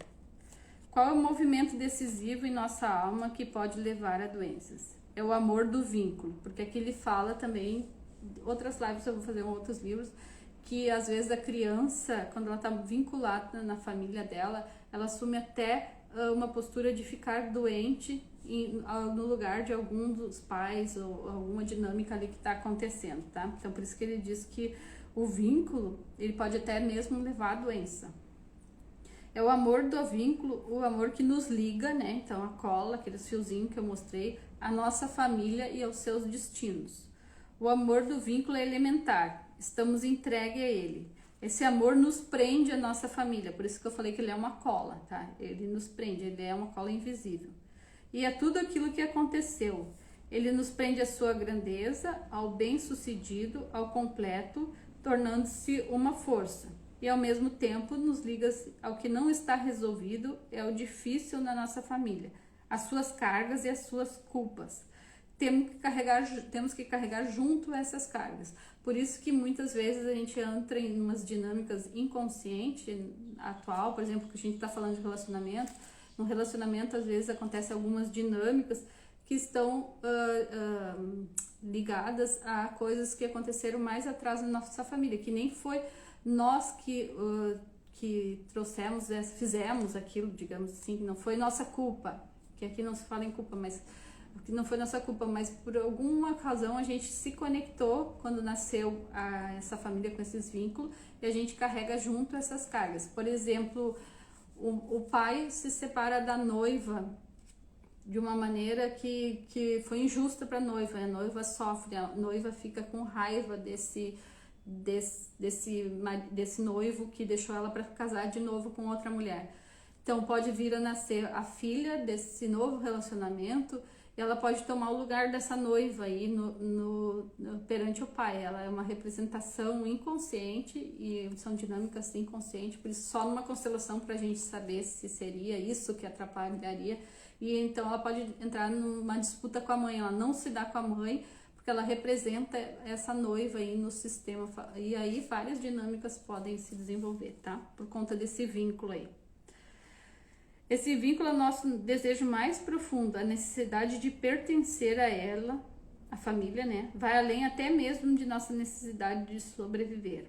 Qual é o movimento decisivo em nossa alma que pode levar a doenças? É o amor do vínculo, porque aqui ele fala também, outras lives eu vou fazer em outros livros, que às vezes a criança, quando ela está vinculada na família dela, ela assume até uma postura de ficar doente no lugar de algum dos pais ou alguma dinâmica ali que está acontecendo, tá? Então por isso que ele diz que o vínculo, ele pode até mesmo levar à doença. É o amor do vínculo, o amor que nos liga, né? Então a cola, aqueles fiozinhos que eu mostrei, a nossa família e aos seus destinos. O amor do vínculo é elementar, estamos entregues a ele. Esse amor nos prende à nossa família, por isso que eu falei que ele é uma cola, tá? Ele nos prende, ele é uma cola invisível. E é tudo aquilo que aconteceu. Ele nos prende à sua grandeza, ao bem-sucedido, ao completo, tornando-se uma força. E ao mesmo tempo nos liga ao que não está resolvido, é o difícil na nossa família, as suas cargas e as suas culpas. Temos que carregar junto essas cargas. Por isso que muitas vezes a gente entra em umas dinâmicas inconscientes atual, por exemplo, que a gente está falando de relacionamento. No relacionamento, às vezes, acontecem algumas dinâmicas que estão ligadas a coisas que aconteceram mais atrás na nossa família, que nem foi nós que trouxemos, fizemos aquilo, digamos assim, não foi nossa culpa, que aqui não se fala em culpa, mas que não foi nossa culpa, mas por alguma razão a gente se conectou quando nasceu essa família com esses vínculos e a gente carrega junto essas cargas. Por exemplo, o pai se separa da noiva de uma maneira que foi injusta para a noiva sofre, a noiva fica com raiva desse noivo que deixou ela para casar de novo com outra mulher. Então pode vir a nascer a filha desse novo relacionamento e ela pode tomar o lugar dessa noiva aí perante o pai. Ela é uma representação inconsciente e são dinâmicas inconscientes, por isso só numa constelação para a gente saber se seria isso que atrapalharia. E então ela pode entrar numa disputa com a mãe, ela não se dá com a mãe, porque ela representa essa noiva aí no sistema, e aí várias dinâmicas podem se desenvolver, tá? Por conta desse vínculo aí. Esse vínculo é o nosso desejo mais profundo, a necessidade de pertencer a ela, a família, né? Vai além até mesmo de nossa necessidade de sobreviver.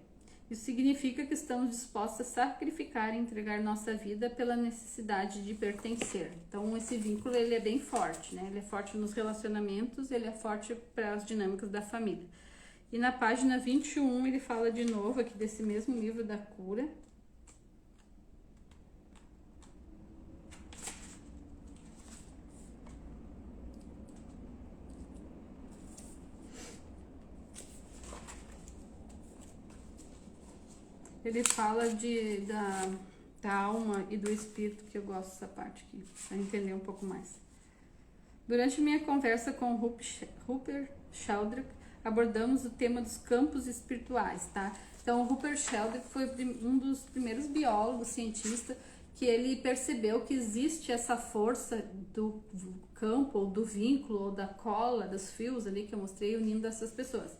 Isso significa que estamos dispostos a sacrificar e entregar nossa vida pela necessidade de pertencer. Então esse vínculo ele é bem forte, né? Ele é forte nos relacionamentos, ele é forte para as dinâmicas da família. E na página 21 ele fala de novo aqui desse mesmo livro da cura. Ele fala da alma e do espírito, que eu gosto dessa parte aqui, para entender um pouco mais. Durante minha conversa com Rupert Sheldrake, abordamos o tema dos campos espirituais, tá? Então, o Rupert Sheldrake foi um dos primeiros biólogos, cientistas, que ele percebeu que existe essa força do campo, ou do vínculo, ou da cola, dos fios ali que eu mostrei, unindo essas pessoas.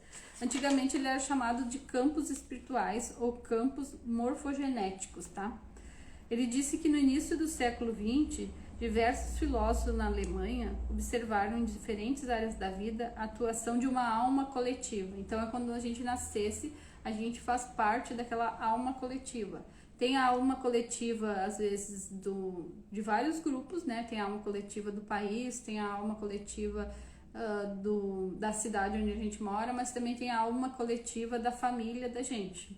Antigamente ele era chamado de campos espirituais ou campos morfogenéticos, tá? Ele disse que no início do século XX, diversos filósofos na Alemanha observaram em diferentes áreas da vida a atuação de uma alma coletiva. Então é quando a gente nascesse, a gente faz parte daquela alma coletiva. Tem a alma coletiva, às vezes, de vários grupos, né? Tem a alma coletiva do país, tem a alma coletiva da cidade onde a gente mora, mas também tem a alma coletiva da família da gente.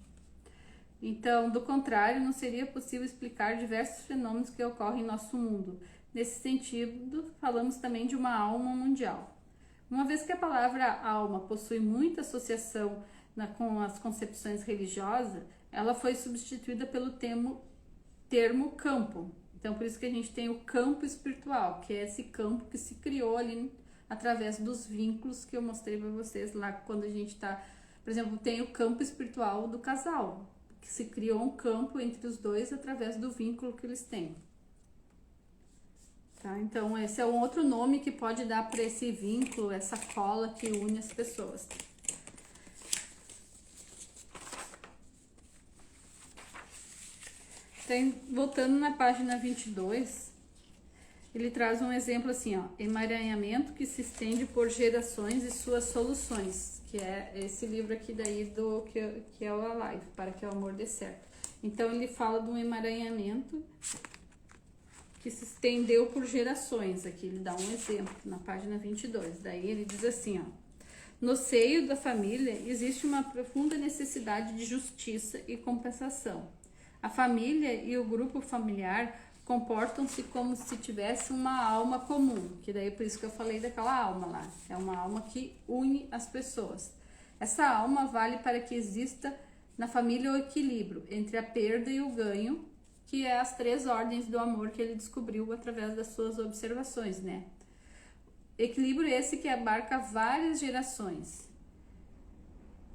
Então, do contrário, não seria possível explicar diversos fenômenos que ocorrem em nosso mundo. Nesse sentido, falamos também de uma alma mundial. Uma vez que a palavra alma possui muita associação com as concepções religiosas, ela foi substituída pelo termo campo. Então, por isso que a gente tem o campo espiritual, que é esse campo que se criou ali através dos vínculos que eu mostrei para vocês lá quando a gente está... Por exemplo, tem o campo espiritual do casal, que se criou um campo entre os dois através do vínculo que eles têm. Tá? Então, esse é um outro nome que pode dar para esse vínculo, essa cola que une as pessoas. Então, voltando na página 22, ele traz um exemplo assim, ó, emaranhamento que se estende por gerações e suas soluções, que é esse livro aqui daí que é o Alive, para que o amor dê certo. Então, ele fala de um emaranhamento que se estendeu por gerações, aqui ele dá um exemplo na página 22, daí ele diz assim, ó, no seio da família existe uma profunda necessidade de justiça e compensação. A família e o grupo familiar comportam-se como se tivesse uma alma comum, que daí é por isso que eu falei daquela alma lá, é uma alma que une as pessoas. Essa alma vale para que exista na família o equilíbrio entre a perda e o ganho, que é as 3 ordens do amor que ele descobriu através das suas observações, né? Equilíbrio esse que abarca várias gerações.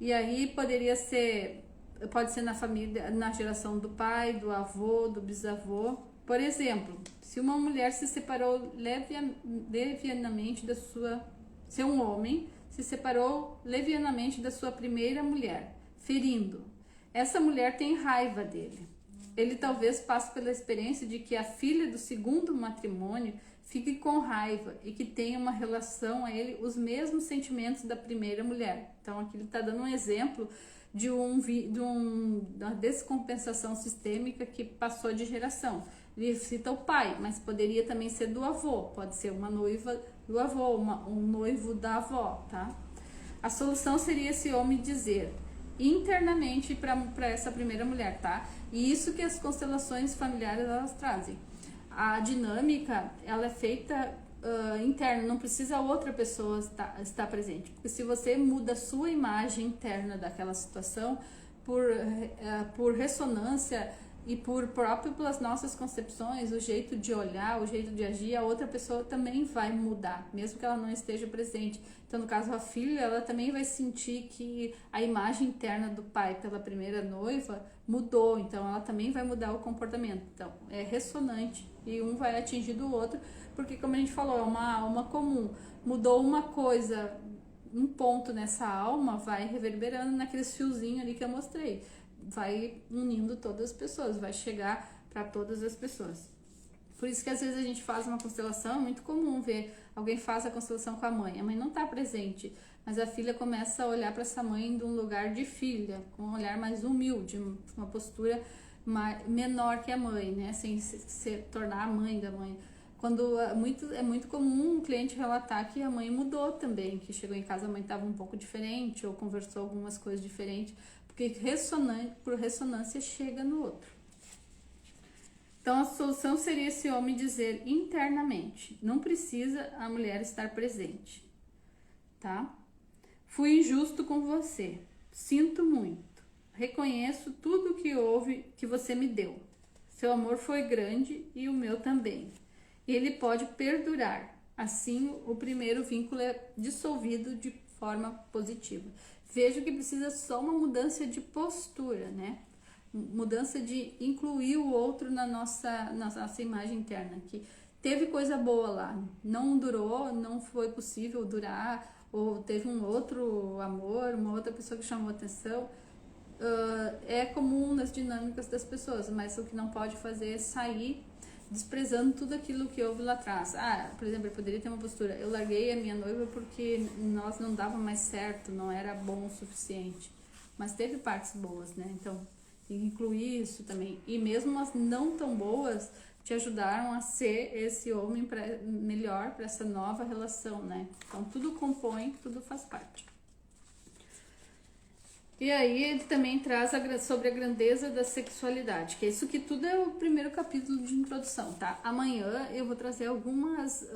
E aí pode ser na família, na geração do pai, do avô, do bisavô. Por exemplo, se uma mulher se separou levianamente da sua... Se um homem se separou levianamente da sua primeira mulher, ferindo, essa mulher tem raiva dele. Ele talvez passe pela experiência de que a filha do segundo matrimônio fique com raiva e que tenha uma relação a ele, os mesmos sentimentos da primeira mulher. Então aqui ele está dando um exemplo de uma descompensação sistêmica que passou de geração. Ele cita o pai, mas poderia também ser do avô, pode ser uma noiva do avô, um noivo da avó, tá? A solução seria esse homem dizer internamente para essa primeira mulher, tá? E isso que as constelações familiares elas trazem. A dinâmica, ela é feita interna, não precisa outra pessoa estar presente. Porque se você muda a sua imagem interna daquela situação, por ressonância e pelas nossas concepções, o jeito de olhar, o jeito de agir, a outra pessoa também vai mudar, mesmo que ela não esteja presente. Então, no caso, a filha, ela também vai sentir que a imagem interna do pai pela primeira noiva mudou, então ela também vai mudar o comportamento. Então, é ressonante e um vai atingir do outro, porque, como a gente falou, é uma alma comum. Mudou uma coisa, um ponto nessa alma, vai reverberando naqueles fiozinhos ali que eu mostrei. Vai unindo todas as pessoas, vai chegar para todas as pessoas. Por isso que às vezes a gente faz uma constelação, é muito comum ver alguém faz a constelação com a mãe não está presente, mas a filha começa a olhar para essa mãe de um lugar de filha, com um olhar mais humilde, uma postura menor que a mãe, né, sem se tornar a mãe da mãe. Quando é muito comum um cliente relatar que a mãe mudou também, que chegou em casa a mãe estava um pouco diferente ou conversou algumas coisas diferentes, porque por ressonância chega no outro. Então a solução seria esse homem dizer internamente, não precisa a mulher estar presente, tá? Fui injusto com você, sinto muito, reconheço tudo que houve que você me deu. Seu amor foi grande e o meu também. Ele pode perdurar, assim o primeiro vínculo é dissolvido de forma positiva. Vejo que precisa só uma mudança de postura, né? Mudança de incluir o outro na nossa imagem interna, que teve coisa boa lá, não durou, não foi possível durar, ou teve um outro amor, uma outra pessoa que chamou atenção. É comum nas dinâmicas das pessoas, mas o que não pode fazer é sair desprezando tudo aquilo que houve lá atrás. Por exemplo, eu poderia ter uma postura, eu larguei a minha noiva porque nós não dava mais certo, não era bom o suficiente, mas teve partes boas, né? Então tem que incluir isso também. E mesmo as não tão boas te ajudaram a ser esse homem melhor para essa nova relação, né? Então tudo compõe, tudo faz parte. E aí ele também traz sobre a grandeza da sexualidade, que isso que tudo é o primeiro capítulo de introdução, tá? Amanhã eu vou trazer algumas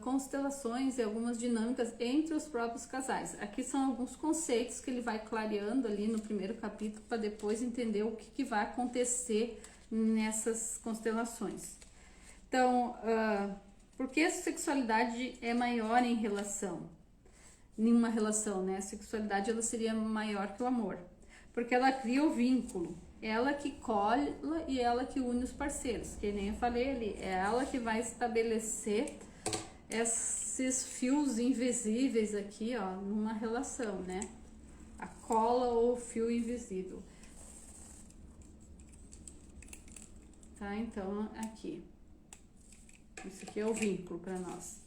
constelações e algumas dinâmicas entre os próprios casais. Aqui são alguns conceitos que ele vai clareando ali no primeiro capítulo para depois entender o que vai acontecer nessas constelações. Então, por que a sexualidade é maior em nenhuma relação, né? A sexualidade ela seria maior que o amor, porque ela cria o vínculo, ela que cola e ela que une os parceiros, que nem eu falei ali, é ela que vai estabelecer esses fios invisíveis aqui, ó, numa relação, né? A cola ou fio invisível. Tá? Então, aqui. Isso aqui é o vínculo para nós.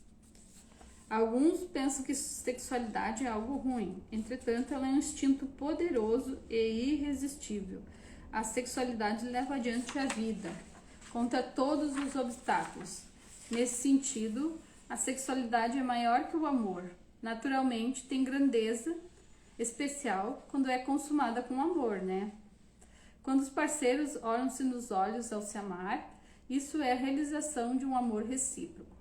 Alguns pensam que sexualidade é algo ruim, entretanto, ela é um instinto poderoso e irresistível. A sexualidade leva adiante a vida, contra todos os obstáculos. Nesse sentido, a sexualidade é maior que o amor. Naturalmente, tem grandeza especial quando é consumada com amor, né? Quando os parceiros olham-se nos olhos ao se amar, isso é a realização de um amor recíproco.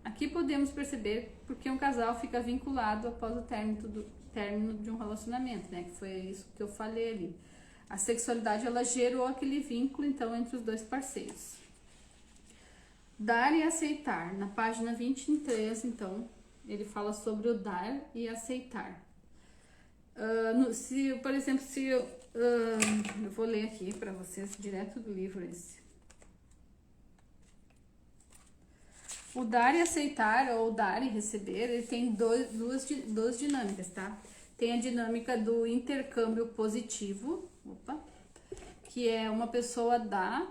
Aqui podemos perceber porque um casal fica vinculado após o término de um relacionamento, né? Que foi isso que eu falei ali. A sexualidade, ela gerou aquele vínculo, então, entre os dois parceiros. Dar e aceitar. Na página 23, então, ele fala sobre o dar e aceitar. Por exemplo, eu vou ler aqui para vocês, direto do livro esse. O dar e aceitar, ou dar e receber, ele tem duas dinâmicas, tá? Tem a dinâmica do intercâmbio positivo, que é uma pessoa dá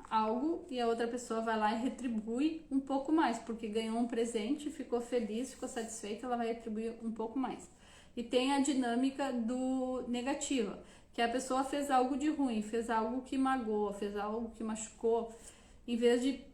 algo e a outra pessoa vai lá e retribui um pouco mais, porque ganhou um presente, ficou feliz, ficou satisfeita, ela vai retribuir um pouco mais. E tem a dinâmica do negativa, que a pessoa fez algo de ruim, fez algo que magoa, fez algo que machucou, em vez de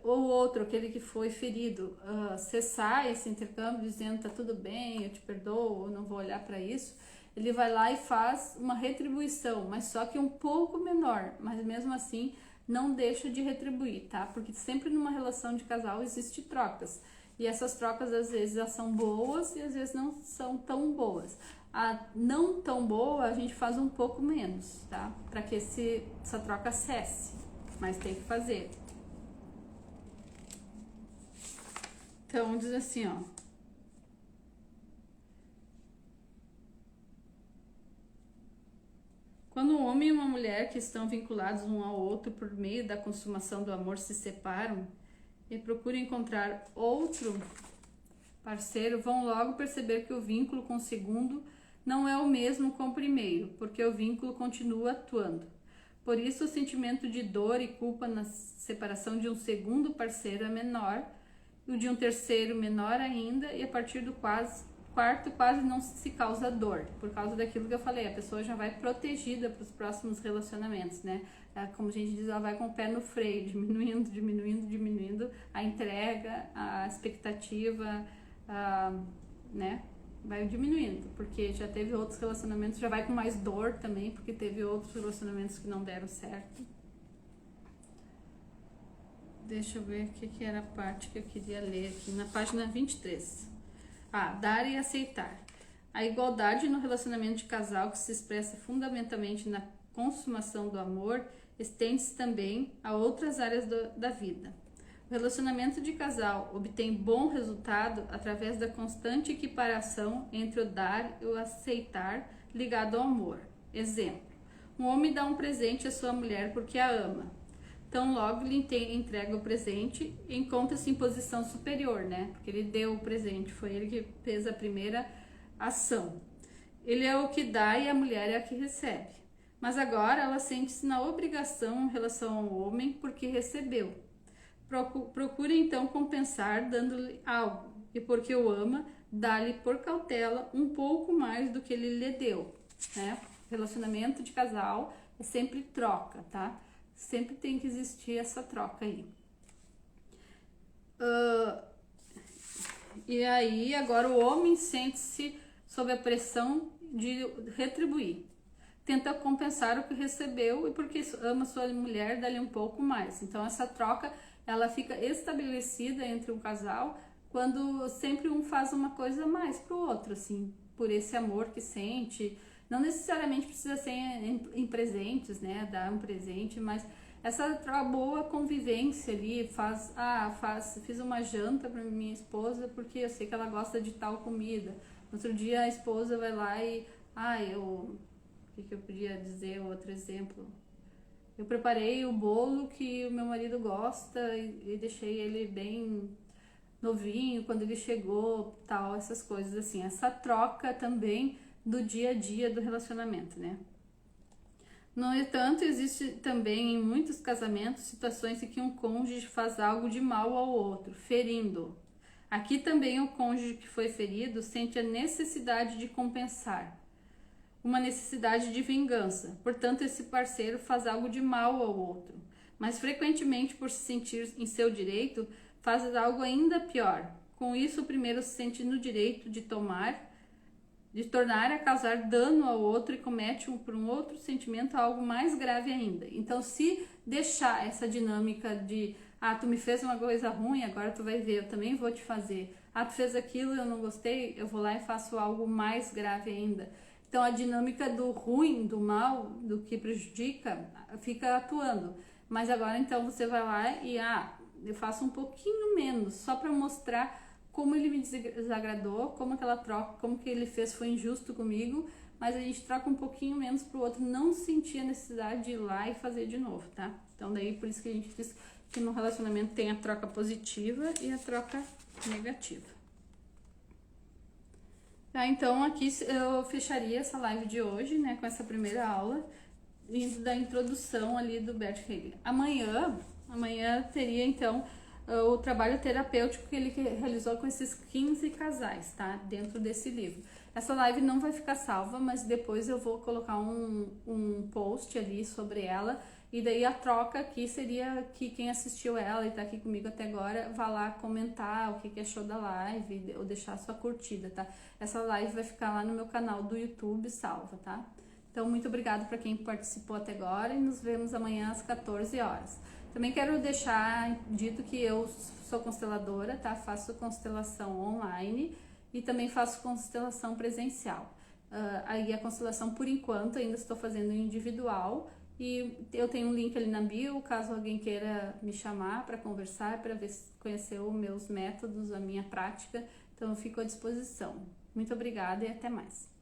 ou outro, aquele que foi ferido, cessar esse intercâmbio dizendo tá tudo bem, eu te perdoo, eu não vou olhar para isso, ele vai lá e faz uma retribuição, mas só que um pouco menor, mas mesmo assim não deixa de retribuir, tá? Porque sempre numa relação de casal existe trocas, e essas trocas às vezes elas são boas e às vezes não são tão boas. A não tão boa a gente faz um pouco menos, tá? Para que essa troca cesse, mas tem que fazer. Então, diz assim, ó. Quando um homem e uma mulher que estão vinculados um ao outro por meio da consumação do amor se separam e procuram encontrar outro parceiro, vão logo perceber que o vínculo com o segundo não é o mesmo com o primeiro, porque o vínculo continua atuando. Por isso, o sentimento de dor e culpa na separação de um segundo parceiro é menor, o de um terceiro menor ainda, e a partir do quarto quase não se causa dor, por causa daquilo que eu falei, a pessoa já vai protegida para os próximos relacionamentos, né? Como a gente diz, ela vai com o pé no freio, diminuindo a entrega, a expectativa, né? Vai diminuindo, porque já teve outros relacionamentos, já vai com mais dor também, porque teve outros relacionamentos que não deram certo. Deixa eu ver o que era a parte que eu queria ler aqui, na página 23. Dar e aceitar. A igualdade no relacionamento de casal, que se expressa fundamentalmente na consumação do amor, estende-se também a outras áreas da vida. O relacionamento de casal obtém bom resultado através da constante equiparação entre o dar e o aceitar ligado ao amor. Exemplo: um homem dá um presente à sua mulher porque a ama. Então, logo lhe entrega o presente e encontra-se em posição superior, né? Porque ele deu o presente, foi ele que fez a primeira ação. Ele é o que dá e a mulher é a que recebe. Mas agora ela sente-se na obrigação em relação ao homem porque recebeu. Procure então compensar dando-lhe algo, e porque o ama, dá-lhe por cautela um pouco mais do que ele lhe deu, né? Relacionamento de casal é sempre troca, tá? Sempre tem que existir essa troca aí. E aí, agora o homem sente-se sob a pressão de retribuir. Tenta compensar o que recebeu e porque ama sua mulher, dá-lhe um pouco mais. Então, essa troca, ela fica estabelecida entre um casal quando sempre um faz uma coisa a mais pro outro, assim, por esse amor que sente. Não necessariamente precisa ser em presentes, né? Dar um presente, mas essa boa convivência ali, fiz uma janta para minha esposa porque eu sei que ela gosta de tal comida. Outro dia a esposa vai lá e, o que eu podia dizer, outro exemplo? Eu preparei o bolo que o meu marido gosta e deixei ele bem novinho quando ele chegou, tal, essas coisas assim. Essa troca também do dia a dia do relacionamento, né? No entanto, existe também em muitos casamentos situações em que um cônjuge faz algo de mal ao outro, ferindo-o. Aqui também o cônjuge que foi ferido sente a necessidade de compensar, uma necessidade de vingança. Portanto, esse parceiro faz algo de mal ao outro, mas frequentemente, por se sentir em seu direito, faz algo ainda pior. Com isso, o primeiro se sente no direito de tornar a causar dano ao outro e comete por um outro sentimento algo mais grave ainda. Então, se deixar essa dinâmica de tu me fez uma coisa ruim, agora tu vai ver, eu também vou te fazer. Tu fez aquilo, eu não gostei, eu vou lá e faço algo mais grave ainda. Então, a dinâmica do ruim, do mal, do que prejudica, fica atuando. Mas agora, então, você vai lá e eu faço um pouquinho menos, só para mostrar como ele me desagradou, como aquela troca, como que ele fez foi injusto comigo, mas a gente troca um pouquinho menos pro outro não sentir a necessidade de ir lá e fazer de novo, tá? Então daí por isso que a gente diz que no relacionamento tem a troca positiva e a troca negativa. Tá, então aqui eu fecharia essa live de hoje, né, com essa primeira aula da introdução ali do Bert Hellinger. Amanhã teria então o trabalho terapêutico que ele realizou com esses 15 casais, tá? Dentro desse livro. Essa live não vai ficar salva, mas depois eu vou colocar um post ali sobre ela. E daí a troca aqui seria que quem assistiu ela e tá aqui comigo até agora, vá lá comentar o que achou da live ou deixar sua curtida, tá? Essa live vai ficar lá no meu canal do YouTube salva, tá? Então, muito obrigada para quem participou até agora e nos vemos amanhã às 14 horas. Também quero deixar dito que eu sou consteladora, tá? Faço constelação online e também faço constelação presencial. Aí a constelação, por enquanto, ainda estou fazendo individual e eu tenho um link ali na bio, caso alguém queira me chamar para conversar, para conhecer os meus métodos, a minha prática. Então, eu fico à disposição. Muito obrigada e até mais.